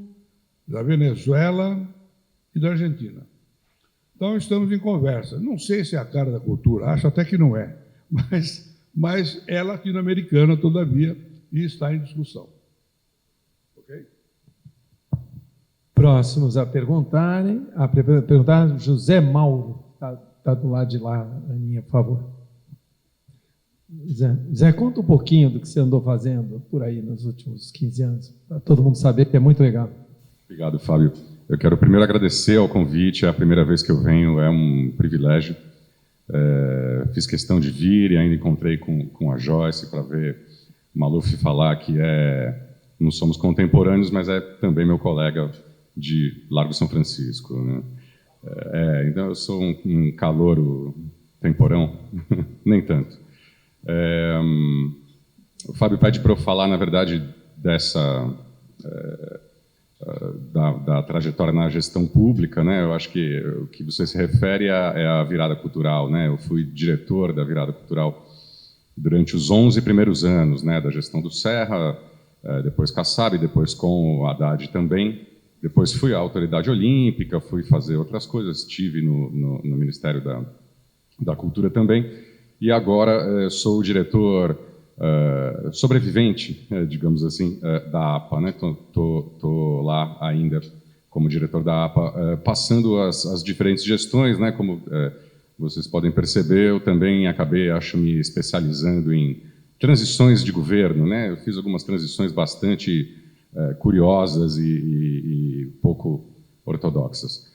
da Venezuela e da Argentina. Então, estamos em conversa. Não sei se é a cara da cultura, acho até que não é, mas é latino-americana, todavia, e está em discussão. Ok? Próximos a perguntar, José Mauro. Está do lado de lá, Aninha, por favor. Zé, conta um pouquinho do que você andou fazendo por aí nos últimos 15 anos, para todo mundo saber, que é muito legal. Obrigado, Fábio. Eu quero primeiro agradecer ao convite, é a primeira vez que eu venho, é um privilégio. Fiz questão de vir e ainda encontrei com a Joyce para ver Maluf falar que não somos contemporâneos, mas é também meu colega de Largo São Francisco, né? Então eu sou um calouro temporão, nem tanto. O Fábio pede para eu falar, na verdade, da trajetória na gestão pública, né? Eu acho que o que você se refere é a virada cultural, né? Eu fui diretor da virada cultural durante os 11 primeiros anos, né, da gestão do Serra, depois Kassab, depois com o Haddad também. Depois fui à Autoridade Olímpica, fui fazer outras coisas, estive no Ministério da Cultura também. E agora sou o diretor sobrevivente, digamos assim, da APA, né? Tô lá ainda como diretor da APA, passando as diferentes gestões, né? Como vocês podem perceber, eu também acabei, me especializando em transições de governo, né? Eu fiz algumas transições bastante curiosas e pouco ortodoxas.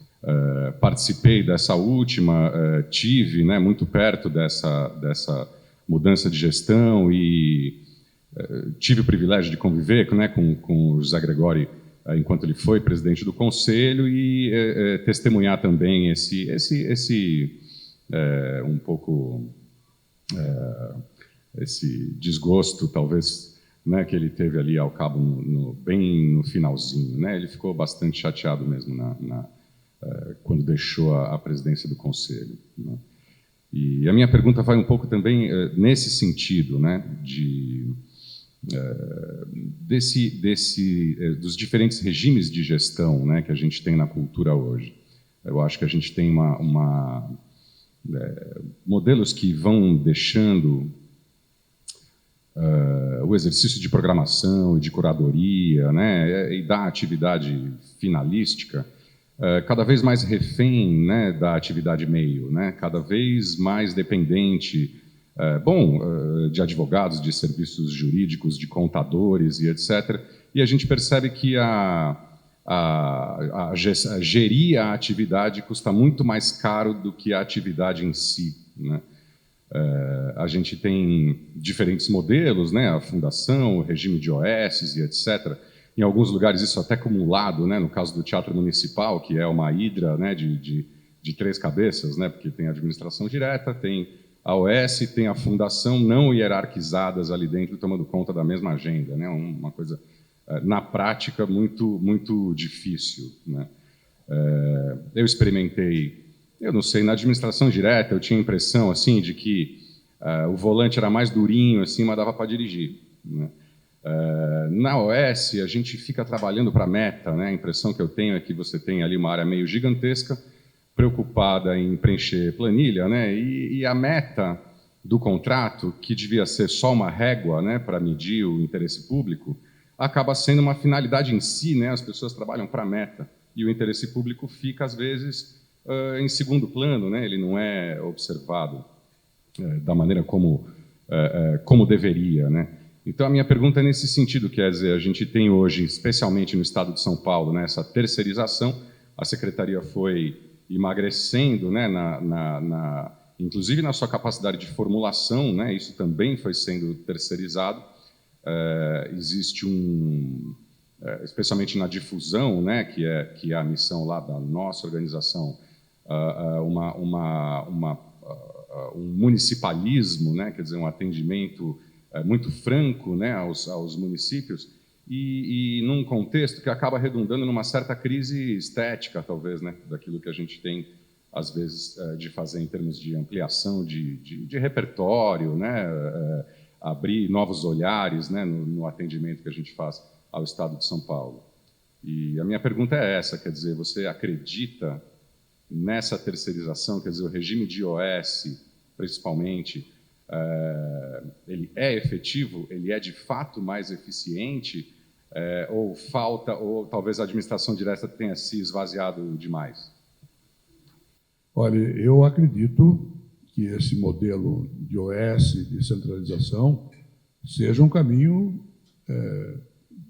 Participei dessa última, tive, né, muito perto dessa mudança de gestão e tive o privilégio de conviver, né, com o José Gregóri enquanto ele foi presidente do Conselho e testemunhar também um pouco esse desgosto, talvez, né, que ele teve ali ao cabo bem no finalzinho, né? Ele ficou bastante chateado mesmo quando deixou a presidência do Conselho, né? E a minha pergunta vai um pouco também nesse sentido, né, dos diferentes regimes de gestão, né, que a gente tem na cultura hoje. Eu acho que a gente tem modelos que vão deixando o exercício de programação e de curadoria, né, e da atividade finalística cada vez mais refém, né, da atividade meio, né, cada vez mais dependente, de advogados, de serviços jurídicos, de contadores e etc. E a gente percebe que gerir a atividade custa muito mais caro do que a atividade em si, né? A gente tem diferentes modelos, né? A fundação, o regime de OS e etc. Em alguns lugares isso até acumulado, né? No caso do Teatro Municipal, que é uma hidra, né, de 3 cabeças, né? Porque tem a administração direta, tem a OS, tem a fundação, não hierarquizadas ali dentro, tomando conta da mesma agenda, né? Uma coisa, na prática, muito, muito difícil, né? Eu experimentei, eu não sei, na administração direta eu tinha a impressão assim, de que o volante era mais durinho, assim, mas dava para dirigir, né? Na OS, a gente fica trabalhando para a meta, né? A impressão que eu tenho é que você tem ali uma área meio gigantesca, preocupada em preencher planilha, né? E a meta do contrato, que devia ser só uma régua, né, para medir o interesse público, acaba sendo uma finalidade em si, né? As pessoas trabalham para a meta e o interesse público fica, às vezes, em segundo plano, né? Ele não é observado da maneira como deveria, né? Então, a minha pergunta é nesse sentido, quer dizer, a gente tem hoje, especialmente no estado de São Paulo, né, essa terceirização, a secretaria foi emagrecendo, né, inclusive na sua capacidade de formulação, né, isso também foi sendo terceirizado. Existe especialmente na difusão, né, que é a missão lá da nossa organização, um municipalismo, né, quer dizer, um atendimento muito franco, né, aos municípios, e num contexto que acaba redundando numa certa crise estética, talvez, né, daquilo que a gente tem, às vezes, de fazer em termos de ampliação de repertório, né, abrir novos olhares, né, no atendimento que a gente faz ao Estado de São Paulo. E a minha pergunta é essa, quer dizer, você acredita nessa terceirização, quer dizer, o regime de OS, principalmente, ele é efetivo, ele é de fato mais eficiente, ou falta, ou talvez a administração direta tenha se esvaziado demais? Olha, eu acredito que esse modelo de OS, de centralização, seja um caminho,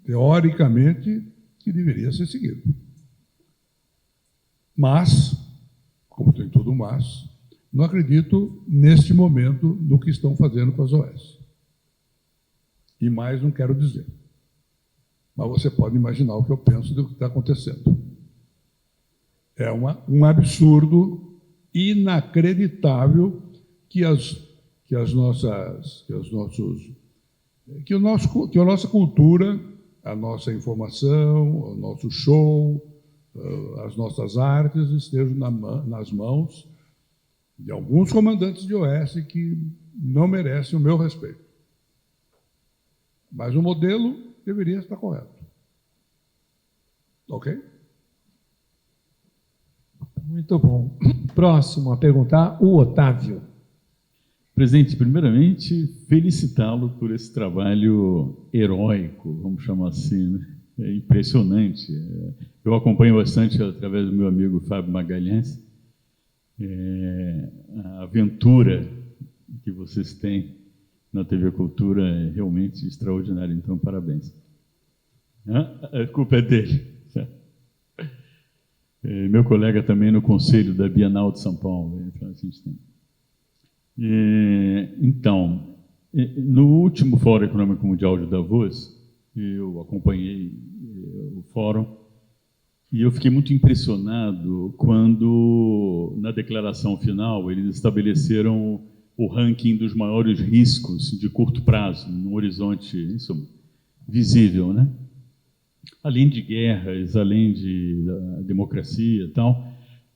teoricamente, que deveria ser seguido. Mas, como tem todo mas, não acredito, neste momento, no que estão fazendo com as OS. E mais não quero dizer. Mas você pode imaginar o que eu penso do que está acontecendo. É um absurdo inacreditável que a nossa cultura, a nossa informação, o nosso show, as nossas artes estejam nas mãos de alguns comandantes de OS que não merecem o meu respeito. Mas o modelo deveria estar correto. Ok? Muito bom. Próximo a perguntar, o Otávio. Presidente, primeiramente, felicitá-lo por esse trabalho heróico, vamos chamar assim, né? É impressionante. Eu acompanho bastante através do meu amigo Fábio Magalhães, a aventura que vocês têm na TV Cultura é realmente extraordinária, então parabéns. A culpa é dele. Meu colega também no conselho da Bienal de São Paulo. Então, a gente tem. Então, no último Fórum Econômico Mundial de Davos, eu acompanhei o fórum e eu fiquei muito impressionado quando, na declaração final, eles estabeleceram o ranking dos maiores riscos de curto prazo, num horizonte visível, né? Além de guerras, além de democracia e tal,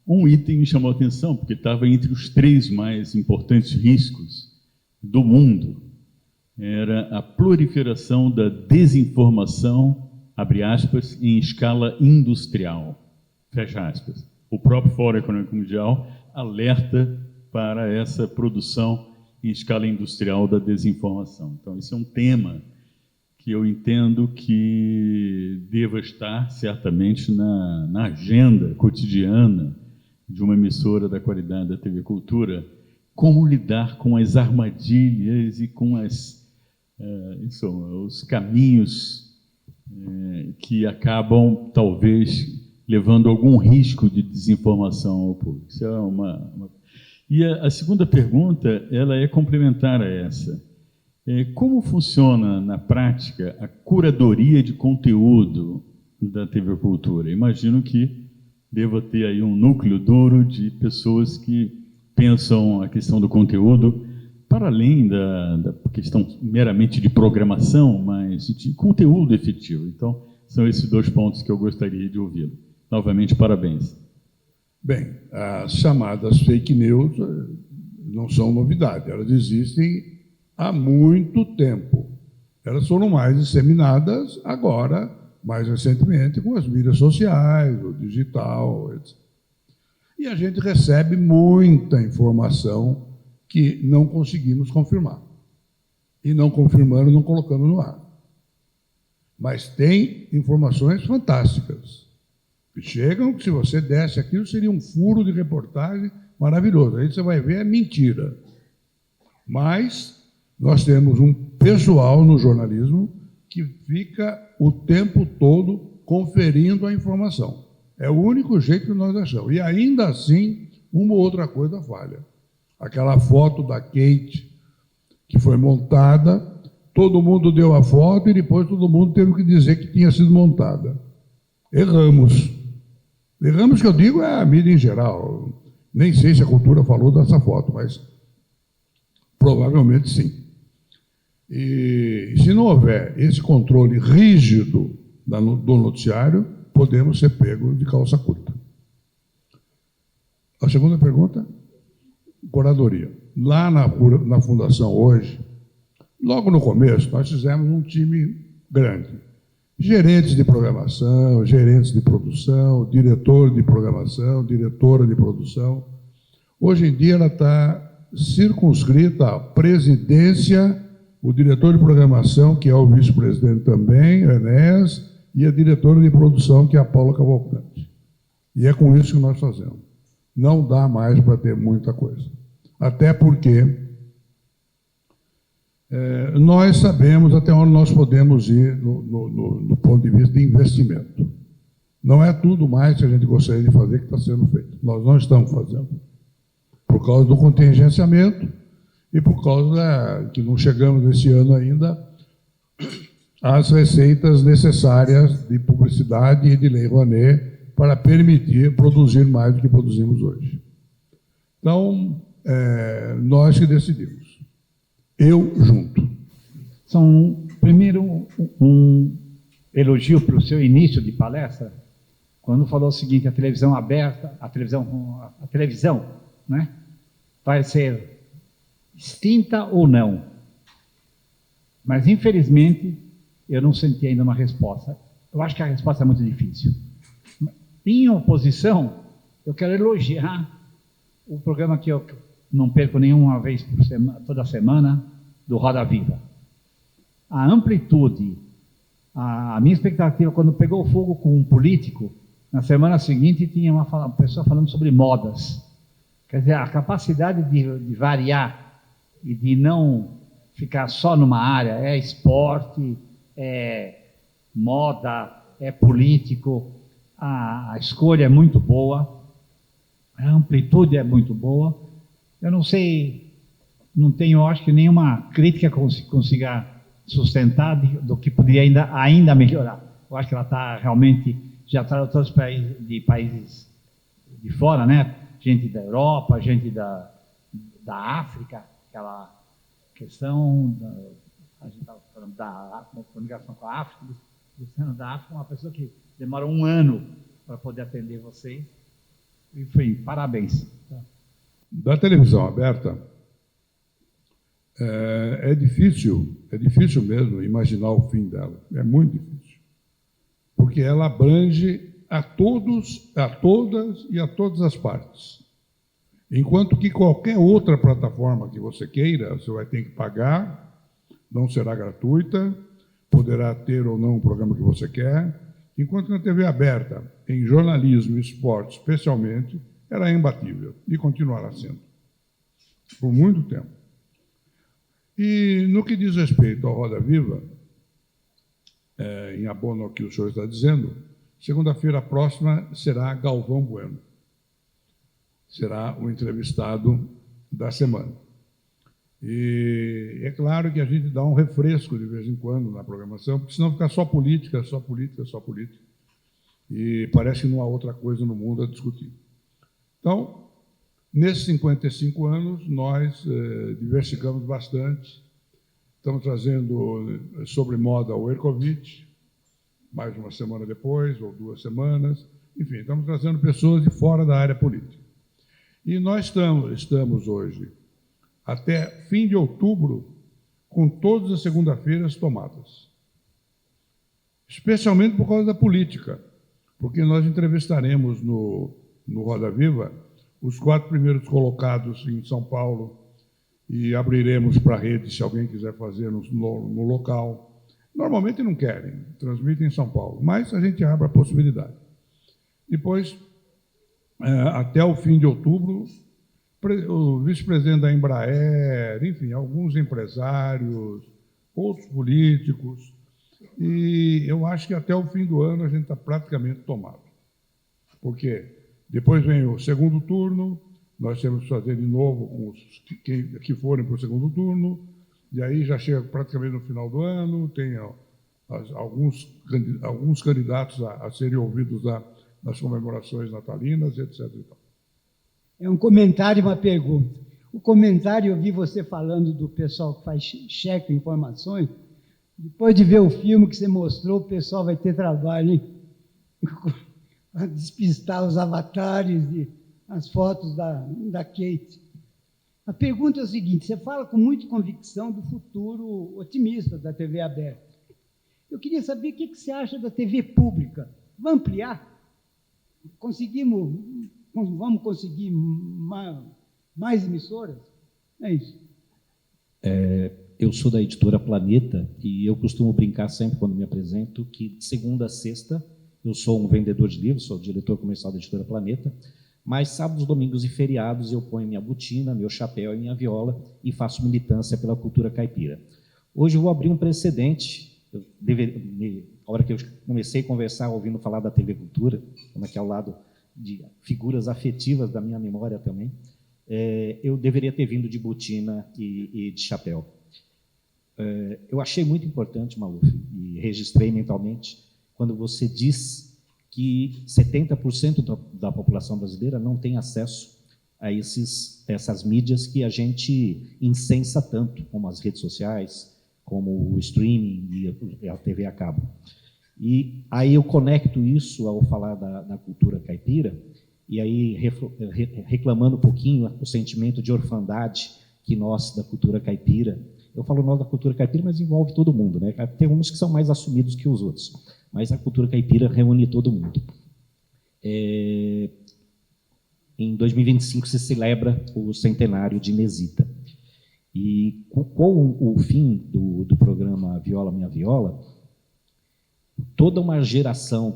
um item me chamou a atenção, porque estava entre os 3 mais importantes riscos do mundo. Era a proliferação da desinformação, abre aspas, em escala industrial, fecha aspas. O próprio Fórum Econômico Mundial alerta para essa produção em escala industrial da desinformação. Então, esse é um tema que eu entendo que deva estar, certamente, na agenda cotidiana de uma emissora da qualidade da TV Cultura, como lidar com as armadilhas e com os caminhos que acabam, talvez, levando algum risco de desinformação ao público. Isso é E a segunda pergunta, ela é complementar a essa. Como funciona, na prática, a curadoria de conteúdo da TV Cultura? Imagino que deva ter aí um núcleo duro de pessoas que pensam a questão do conteúdo para além da questão meramente de programação, mas de conteúdo efetivo. Então, são esses 2 pontos que eu gostaria de ouvi-lo. Novamente, parabéns. Bem, as chamadas fake news não são novidade, elas existem há muito tempo. Elas foram mais disseminadas agora, mais recentemente, com as mídias sociais, o digital, etc. E a gente recebe muita informação que não conseguimos confirmar. E não confirmando, não colocando no ar. Mas tem informações fantásticas. Que chegam que, se você desse aquilo, seria um furo de reportagem maravilhoso. Aí você vai ver, é mentira. Mas nós temos um pessoal no jornalismo que fica o tempo todo conferindo a informação. É o único jeito que nós achamos. E ainda assim, uma ou outra coisa falha. Aquela foto da Kate, que foi montada, todo mundo deu a foto e depois todo mundo teve que dizer que tinha sido montada. Erramos. Erramos, que eu digo, é a mídia em geral. Nem sei se a Cultura falou dessa foto, mas provavelmente sim. E se não houver esse controle rígido do noticiário, podemos ser pegos de calça curta. A segunda pergunta? Curadoria. Lá na Fundação hoje, logo no começo, nós fizemos um time grande. Gerentes de programação, gerentes de produção, diretor de programação, diretora de produção. Hoje em dia ela está circunscrita à presidência, o diretor de programação, que é o vice-presidente também, Enéas, e a diretora de produção, que é a Paula Cavalcante. E é com isso que nós fazemos. Não dá mais para ter muita coisa. Até porque nós sabemos até onde nós podemos ir no ponto de vista de investimento. Não é tudo mais que a gente gostaria de fazer que está sendo feito. Nós não estamos fazendo. Por causa do contingenciamento e por causa que não chegamos nesse ano ainda às receitas necessárias de publicidade e de Lei Rouanet para permitir produzir mais do que produzimos hoje. Então, nós que decidimos. Eu junto. Primeiro, um elogio para o seu início de palestra, quando falou o seguinte: a televisão aberta, a televisão, né, vai ser extinta ou não. Mas, infelizmente, eu não senti ainda uma resposta. Eu acho que a resposta é muito difícil. Em oposição, eu quero elogiar o programa que eu não perco nenhuma vez por semana, toda semana, do Roda Viva. A amplitude, a minha expectativa, quando pegou fogo com um político, na semana seguinte tinha uma pessoa falando sobre modas. Quer dizer, a capacidade de variar e de não ficar só numa área, esporte, moda, é político, a escolha é muito boa, a amplitude é muito boa. Eu não sei, não tenho, acho que nenhuma crítica consiga sustentar do que poderia ainda melhorar. Eu acho que ela está realmente, já traz todos os países de fora, né? Gente da Europa, gente da África, aquela questão a gente estava falando da comunicação com a África, Luciano da África, uma pessoa que demorou 1 ano para poder atender vocês. Enfim, parabéns. Da televisão aberta, é difícil mesmo imaginar o fim dela. É muito difícil. Porque ela abrange a todos, a todas e a todas as partes. Enquanto que qualquer outra plataforma que você queira, você vai ter que pagar, não será gratuita, poderá ter ou não o programa que você quer. Enquanto que na TV aberta, em jornalismo e esporte especialmente, ela é imbatível e continuará sendo, por muito tempo. E no que diz respeito ao Roda Viva, em abono ao que o senhor está dizendo, segunda-feira próxima será Galvão Bueno. Será o entrevistado da semana. E é claro que a gente dá um refresco de vez em quando na programação, porque senão fica só política, só política, só política. E parece que não há outra coisa no mundo a discutir. Então, nesses 55 anos, nós diversificamos bastante. Estamos trazendo sobre moda o Ercovitch, mais uma semana depois, ou 2 semanas. Enfim, estamos trazendo pessoas de fora da área política. E nós estamos hoje, até fim de outubro, com todas as segundas-feiras tomadas. Especialmente por causa da política, porque nós entrevistaremos no Roda Viva os 4 primeiros colocados em São Paulo e abriremos para a rede, se alguém quiser fazer no local. Normalmente não querem, transmitem em São Paulo, mas a gente abre a possibilidade. Depois, até o fim de outubro, o vice-presidente da Embraer, enfim, alguns empresários, outros políticos, e eu acho que até o fim do ano a gente está praticamente tomado. Porque depois vem o segundo turno, nós temos que fazer de novo com os que forem para o segundo turno, e aí já chega praticamente no final do ano, tem alguns candidatos a serem ouvidos nas comemorações natalinas, etc. É um comentário e uma pergunta. O comentário, eu vi você falando do pessoal que faz cheque informações. Depois de ver o filme que você mostrou, o pessoal vai ter trabalho, hein? Para despistar os avatares e as fotos da Kate. A pergunta é o seguinte: você fala com muita convicção do futuro otimista da TV aberta. Eu queria saber o que você acha da TV pública. Vai ampliar? Vamos conseguir mais emissoras? É isso. Eu sou da editora Planeta e eu costumo brincar sempre quando me apresento que de segunda a sexta eu sou um vendedor de livros, sou diretor comercial da editora Planeta, mas sábados, domingos e feriados eu ponho minha botina, meu chapéu e minha viola e faço militância pela cultura caipira. Hoje eu vou abrir um precedente. A hora que eu comecei a conversar, ouvindo falar da TV Cultura, aqui ao lado de figuras afetivas da minha memória também, eu deveria ter vindo de botina e de chapéu. Eu achei muito importante, Maluf, e registrei mentalmente, quando você diz que 70% da população brasileira não tem acesso a essas mídias que a gente incensa tanto, como as redes sociais, como o streaming e a TV a cabo. E aí eu conecto isso ao falar da cultura caipira, e aí reclamando um pouquinho o sentimento de orfandade que nós, da cultura caipira, eu falo nós da cultura caipira, mas envolve todo mundo, né? Tem uns que são mais assumidos que os outros, mas a cultura caipira reúne todo mundo. Em 2025 se celebra o centenário de Inesita. E com o fim do programa Viola Minha Viola, toda uma geração,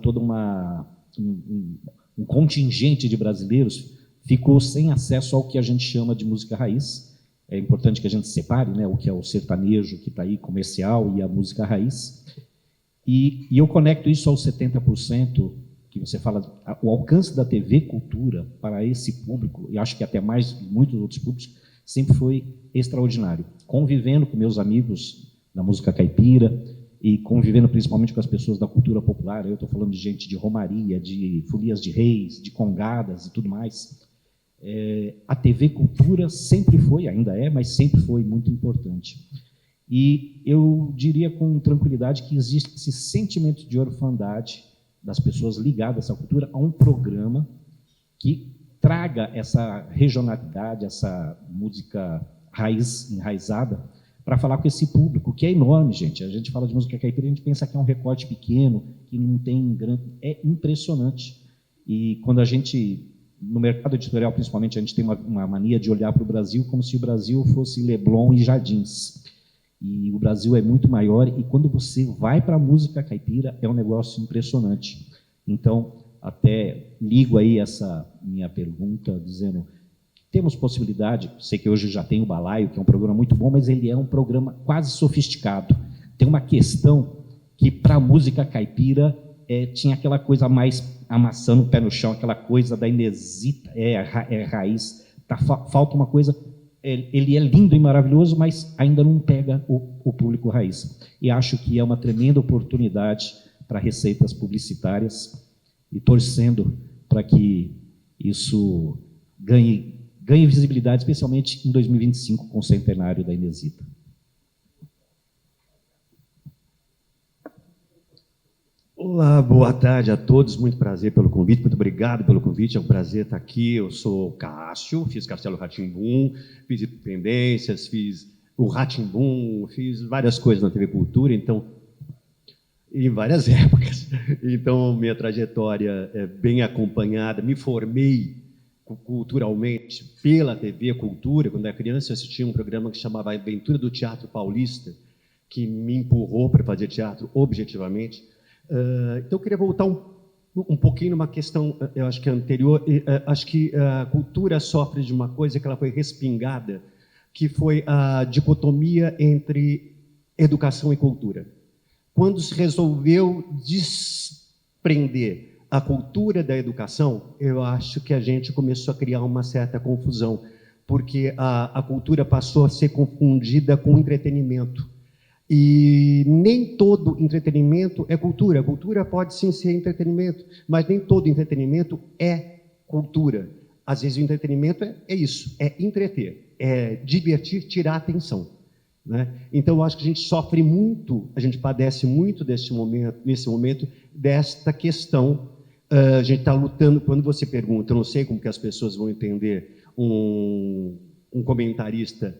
um contingente de brasileiros ficou sem acesso ao que a gente chama de música raiz. É importante que a gente separe, né, o que é o sertanejo, que está aí, comercial, e a música raiz. E eu conecto isso aos 70% que você fala, o alcance da TV Cultura para esse público, e acho que até mais muitos outros públicos, sempre foi extraordinário. Convivendo com meus amigos da música caipira e convivendo principalmente com as pessoas da cultura popular, eu estou falando de gente de romaria, de folias de reis, de congadas e tudo mais. A TV Cultura sempre foi, ainda é, mas sempre foi muito importante. E eu diria com tranquilidade que existe esse sentimento de orfandade das pessoas ligadas à cultura a um programa que traga essa regionalidade, essa música raiz, enraizada, para falar com esse público, que é enorme, gente. A gente fala de música caipira, a gente pensa que é um recorte pequeno, que não tem grande... É impressionante. E quando a gente, no mercado editorial, principalmente, a gente tem uma mania de olhar para o Brasil como se o Brasil fosse Leblon e Jardins. E o Brasil é muito maior, e quando você vai para a música caipira, é um negócio impressionante. Então, até ligo aí essa minha pergunta, dizendo, temos possibilidade, sei que hoje já tem o Balaio, que é um programa muito bom, mas ele é um programa quase sofisticado. Tem uma questão que, para a música caipira, tinha aquela coisa mais amassando o pé no chão, aquela coisa da Inesita, raiz, falta uma coisa... Ele é lindo e maravilhoso, mas ainda não pega o público raiz. E acho que é uma tremenda oportunidade para receitas publicitárias e torcendo para que isso ganhe visibilidade, especialmente em 2025, com o centenário da Inesita. Olá, boa tarde a todos, muito prazer pelo convite, muito obrigado pelo convite, é um prazer estar aqui. Eu sou Cássio, fiz Castelo Rá-Tim-Bum, fiz Independências, fiz o Rá-Tim-Bum, fiz várias coisas na TV Cultura, então, em várias épocas. Então, minha trajetória é bem acompanhada, me formei culturalmente pela TV Cultura. Quando era criança, eu assistia um programa que chamava Aventura do Teatro Paulista, que me empurrou para fazer teatro objetivamente. Então, eu queria voltar um pouquinho numa questão, eu acho que anterior. Acho que a cultura sofre de uma coisa que ela foi respingada, que foi a dicotomia entre educação e cultura. Quando se resolveu desprender a cultura da educação, eu acho que a gente começou a criar uma certa confusão, porque a cultura passou a ser confundida com entretenimento. E nem todo entretenimento é cultura. A cultura pode sim ser entretenimento, mas nem todo entretenimento é cultura. Às vezes o entretenimento é isso, é entreter, é divertir, tirar a atenção, né? Então eu acho que a gente sofre muito, a gente padece muito nesse momento, desta questão. A gente está lutando, quando você pergunta, eu não sei como que as pessoas vão entender um comentarista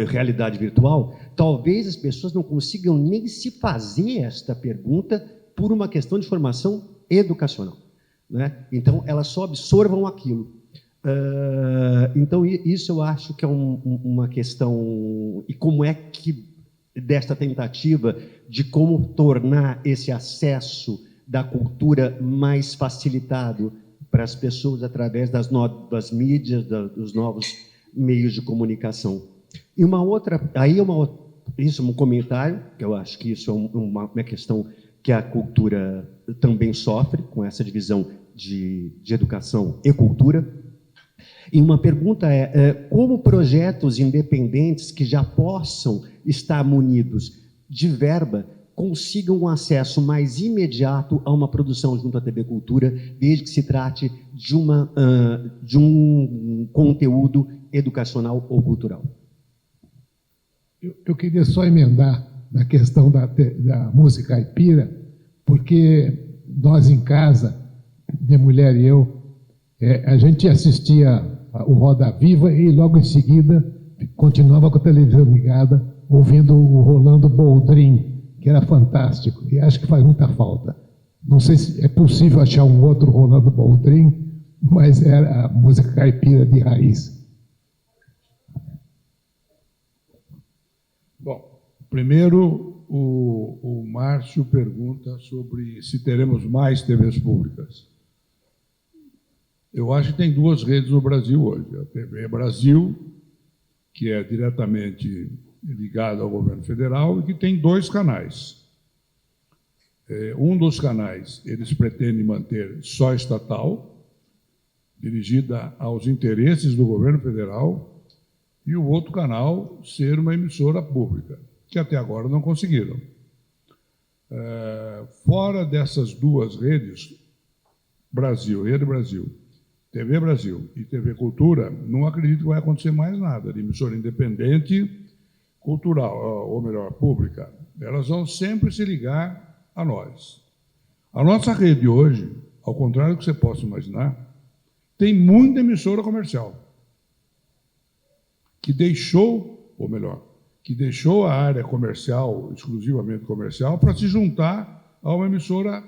realidade virtual, talvez as pessoas não consigam nem se fazer esta pergunta por uma questão de formação educacional, né? Então, elas só absorvam aquilo. Então, isso eu acho que é uma questão... E como é que, desta tentativa de como tornar esse acesso da cultura mais facilitado para as pessoas através das novas mídias, dos novos meios de comunicação. E uma outra, isso é um comentário, que eu acho que isso é uma questão que a cultura também sofre, com essa divisão de educação e cultura. E uma pergunta como projetos independentes que já possam estar munidos de verba consigam um acesso mais imediato a uma produção junto à TV Cultura, desde que se trate de um conteúdo educacional ou cultural. Eu queria só emendar na questão da música caipira, porque nós em casa, minha mulher e eu, a gente assistia o Roda Viva e logo em seguida continuava com a televisão ligada, ouvindo o Rolando Boldrin, que era fantástico, e acho que faz muita falta. Não sei se é possível achar um outro Rolando Boldrin, mas era a música caipira de raiz. Bom, primeiro o Márcio pergunta sobre se teremos mais TVs públicas. Eu acho que tem duas redes no Brasil hoje. A TV Brasil, que é diretamente ligada ao governo federal e que tem 2 canais. Um dos canais eles pretendem manter só estatal, dirigida aos interesses do governo federal, e o outro canal ser uma emissora pública, que até agora não conseguiram. Fora dessas 2 redes, Rede Brasil, TV Brasil e TV Cultura, não acredito que vai acontecer mais nada de emissora independente cultural, ou melhor, pública. Elas vão sempre se ligar a nós. A nossa rede hoje, ao contrário do que você possa imaginar, tem muita emissora comercial que deixou, ou melhor, que deixou a área comercial, exclusivamente comercial, para se juntar a uma emissora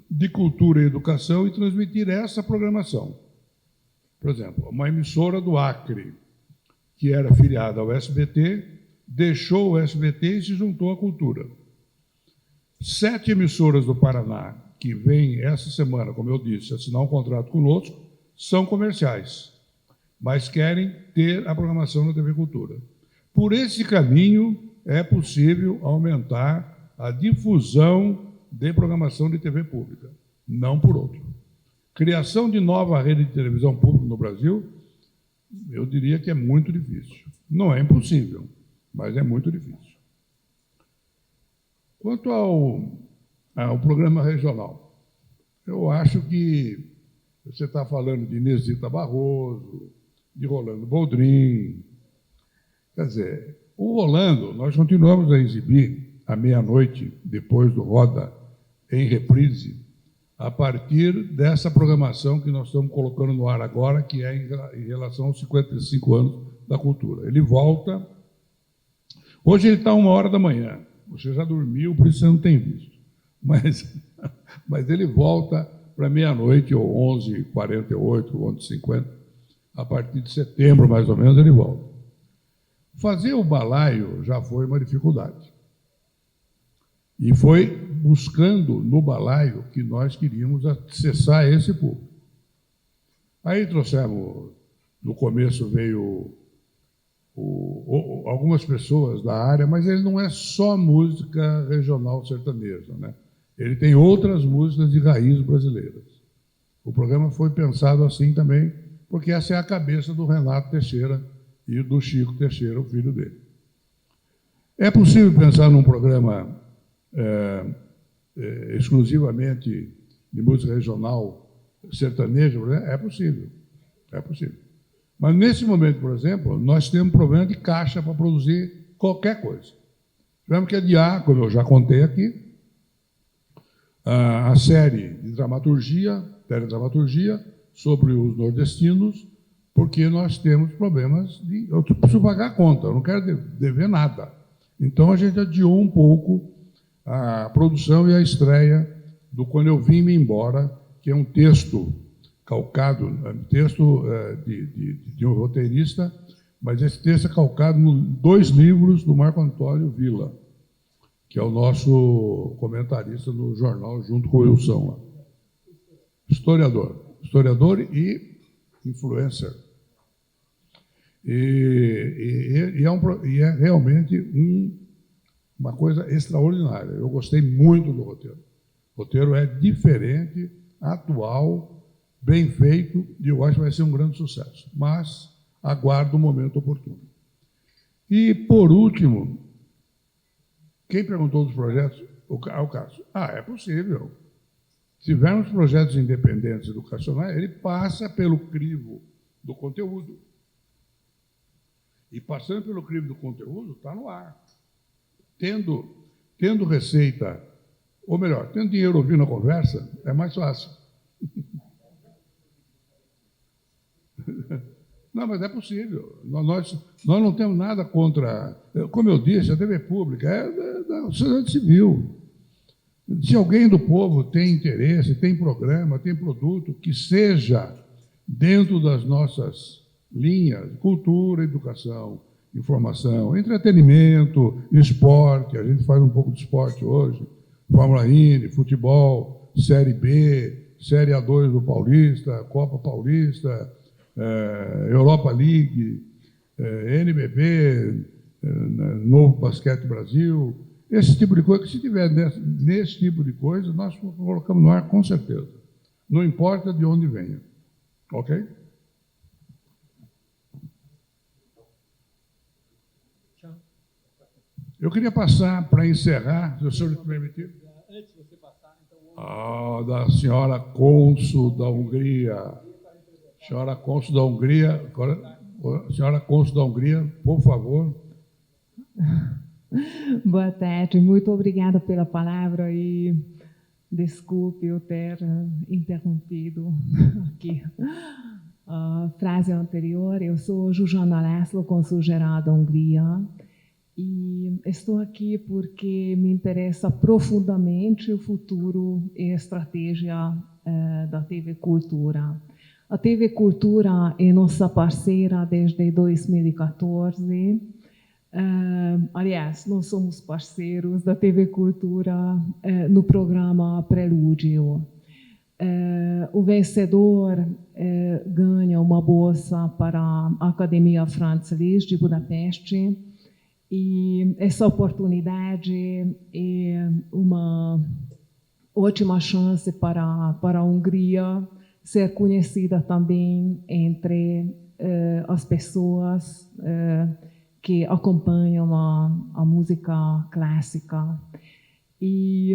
de cultura e educação e transmitir essa programação. Por exemplo, uma emissora do Acre, que era filiada ao SBT, deixou o SBT e se juntou à cultura. 7 emissoras do Paraná, que vêm essa semana, como eu disse, assinar um contrato conosco, são comerciais, mas querem ter a programação na TV Cultura. Por esse caminho, é possível aumentar a difusão de programação de TV pública, não por outro. Criação de nova rede de televisão pública no Brasil, eu diria que é muito difícil. Não é impossível, mas é muito difícil. Quanto ao programa regional, eu acho que você está falando de Inesita Barroso, de Rolando Boldrin. Quer dizer, o Rolando, nós continuamos a exibir à meia-noite, depois do Roda, em reprise, a partir dessa programação que nós estamos colocando no ar agora, que é em relação aos 55 anos da cultura. Ele volta. Hoje ele está 1h da manhã. Você já dormiu, por isso você não tem visto. Mas ele volta para meia-noite, ou 11h48, 11h50. A partir de setembro, mais ou menos, ele volta. Fazer o balaio já foi uma dificuldade. E foi buscando no balaio que nós queríamos acessar esse público. Aí trouxemos, no começo veio algumas pessoas da área, mas ele não é só música regional sertaneja, né? Ele tem outras músicas de raiz brasileiras. O programa foi pensado assim também, porque essa é a cabeça do Renato Teixeira e do Chico Teixeira, o filho dele. É possível pensar num programa exclusivamente de música regional sertaneja? É possível, é possível. Mas, nesse momento, por exemplo, nós temos problema de caixa para produzir qualquer coisa. Tivemos que adiar, como eu já contei aqui, a série de dramaturgia, teledramaturgia, sobre os nordestinos, porque nós temos problemas de... Eu preciso pagar a conta, eu não quero dever nada. Então, a gente adiou um pouco a produção e a estreia do Quando Eu Vim-me Embora, que é um texto calcado, texto de um roteirista, mas esse texto é calcado em 2 livros do Marco Antônio Villa, que é o nosso comentarista no jornal, junto com o Wilson lá. Historiador e influencer. E é realmente uma coisa extraordinária. Eu gostei muito do roteiro. O roteiro é diferente, atual, bem feito, e eu acho que vai ser um grande sucesso. Mas aguardo o momento oportuno. E, por último, quem perguntou dos projetos? O Cássio. É possível. Se tivermos projetos independentes educacionais, ele passa pelo crivo do conteúdo. E passando pelo crivo do conteúdo, está no ar. Tendo receita, ou melhor, tendo dinheiro ouvindo a conversa, é mais fácil. Não, mas é possível. Nós não temos nada contra... Como eu disse, a TV pública é da sociedade civil. Se alguém do povo tem interesse, tem programa, tem produto, que seja dentro das nossas linhas, cultura, educação, informação, entretenimento, esporte, a gente faz um pouco de esporte hoje, Fórmula Indy, futebol, Série B, Série A2 do Paulista, Copa Paulista, Europa League, NBB, Novo Basquete Brasil, esse tipo de coisa, que se tiver nesse tipo de coisa, nós colocamos no ar com certeza. Não importa de onde venha. Ok? Eu queria passar, para encerrar, se o senhor me permitir. Antes de você passar, então... da senhora cônsul da Hungria. Senhora cônsul da Hungria, agora, senhora cônsul da Hungria, por favor. Boa tarde, muito obrigada pela palavra e desculpe eu ter interrompido aqui a frase anterior. Eu sou Zsuzsanna László, cônsul-geral da Hungria, e estou aqui porque me interessa profundamente o futuro e a estratégia da TV Cultura. A TV Cultura é nossa parceira desde 2014. Aliás, nós somos parceiros da TV Cultura no programa Prelúdio. O vencedor ganha uma bolsa para a Academia Franz Liszt de Budapeste, e essa oportunidade é uma ótima chance para a Hungria ser conhecida também entre as pessoas que acompanham a música clássica. E,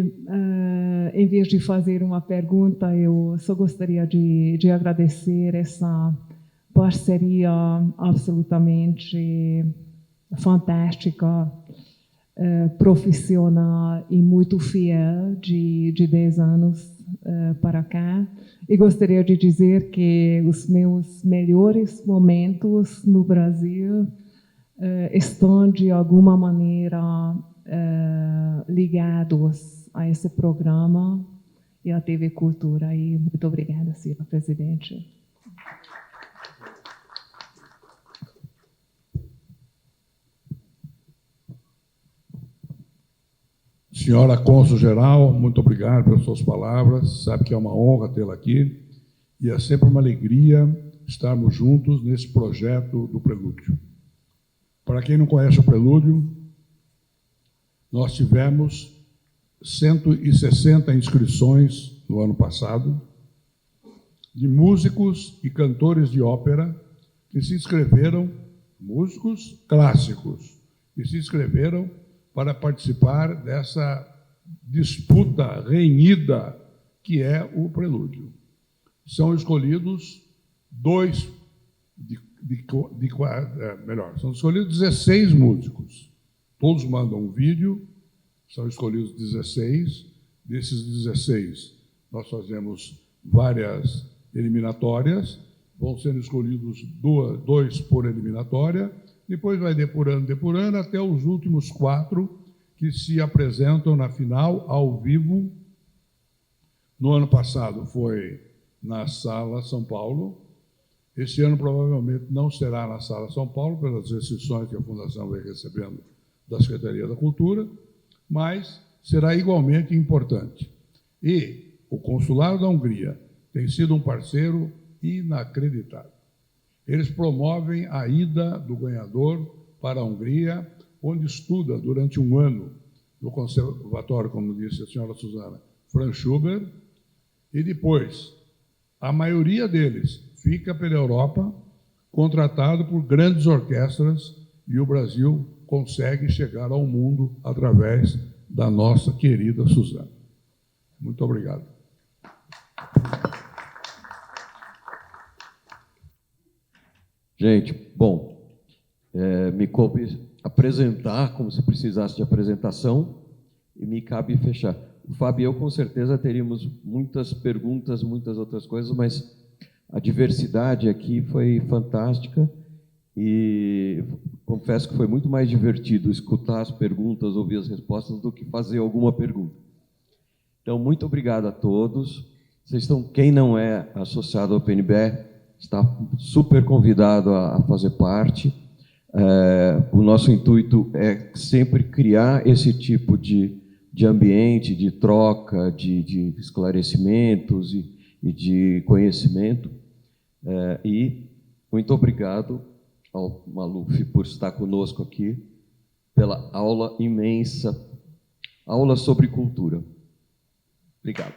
em vez de fazer uma pergunta, eu só gostaria de agradecer essa parceria absolutamente fantástica, profissional e muito fiel de 10 anos para cá. E gostaria de dizer que os meus melhores momentos no Brasil estão, de alguma maneira, ligados a esse programa e à TV Cultura. E muito obrigada, senhora presidente. Senhora cônsul-geral, muito obrigado pelas suas palavras. Sabe que é uma honra tê-la aqui e é sempre uma alegria estarmos juntos nesse projeto do Prelúdio. Para quem não conhece o Prelúdio, nós tivemos 160 inscrições no ano passado de músicos e cantores de ópera que se inscreveram, músicos clássicos, que se inscreveram para participar dessa disputa renhida que é o Prelúdio. São escolhidos são escolhidos 16 músicos. Todos mandam um vídeo, são escolhidos 16. Desses 16, nós fazemos várias eliminatórias, vão sendo escolhidos 2 por eliminatória, depois vai depurando, até os últimos 4 que se apresentam na final, ao vivo. No ano passado foi na Sala São Paulo. Este ano provavelmente não será na Sala São Paulo, pelas restrições que a Fundação vem recebendo da Secretaria da Cultura, mas será igualmente importante. E o Consulado da Hungria tem sido um parceiro inacreditável. Eles promovem a ida do ganhador para a Hungria, onde estuda durante um ano no conservatório, como disse a senhora Zsuzsanna, Franz Schubert, e depois, a maioria deles fica pela Europa, contratado por grandes orquestras, e o Brasil consegue chegar ao mundo através da nossa querida Zsuzsanna. Muito obrigado. Gente, bom, me coube apresentar, como se precisasse de apresentação, e me cabe fechar. O Fábio e eu, com certeza, teríamos muitas perguntas, muitas outras coisas, mas a diversidade aqui foi fantástica e confesso que foi muito mais divertido escutar as perguntas, ouvir as respostas, do que fazer alguma pergunta. Então, muito obrigado a todos. Vocês estão, quem não é associado ao PNBE, está super convidado a fazer parte. O nosso intuito é sempre criar esse tipo de ambiente, de troca, de esclarecimentos e de conhecimento. E muito obrigado ao Maluf por estar conosco aqui pela aula imensa, aula sobre cultura. Obrigado.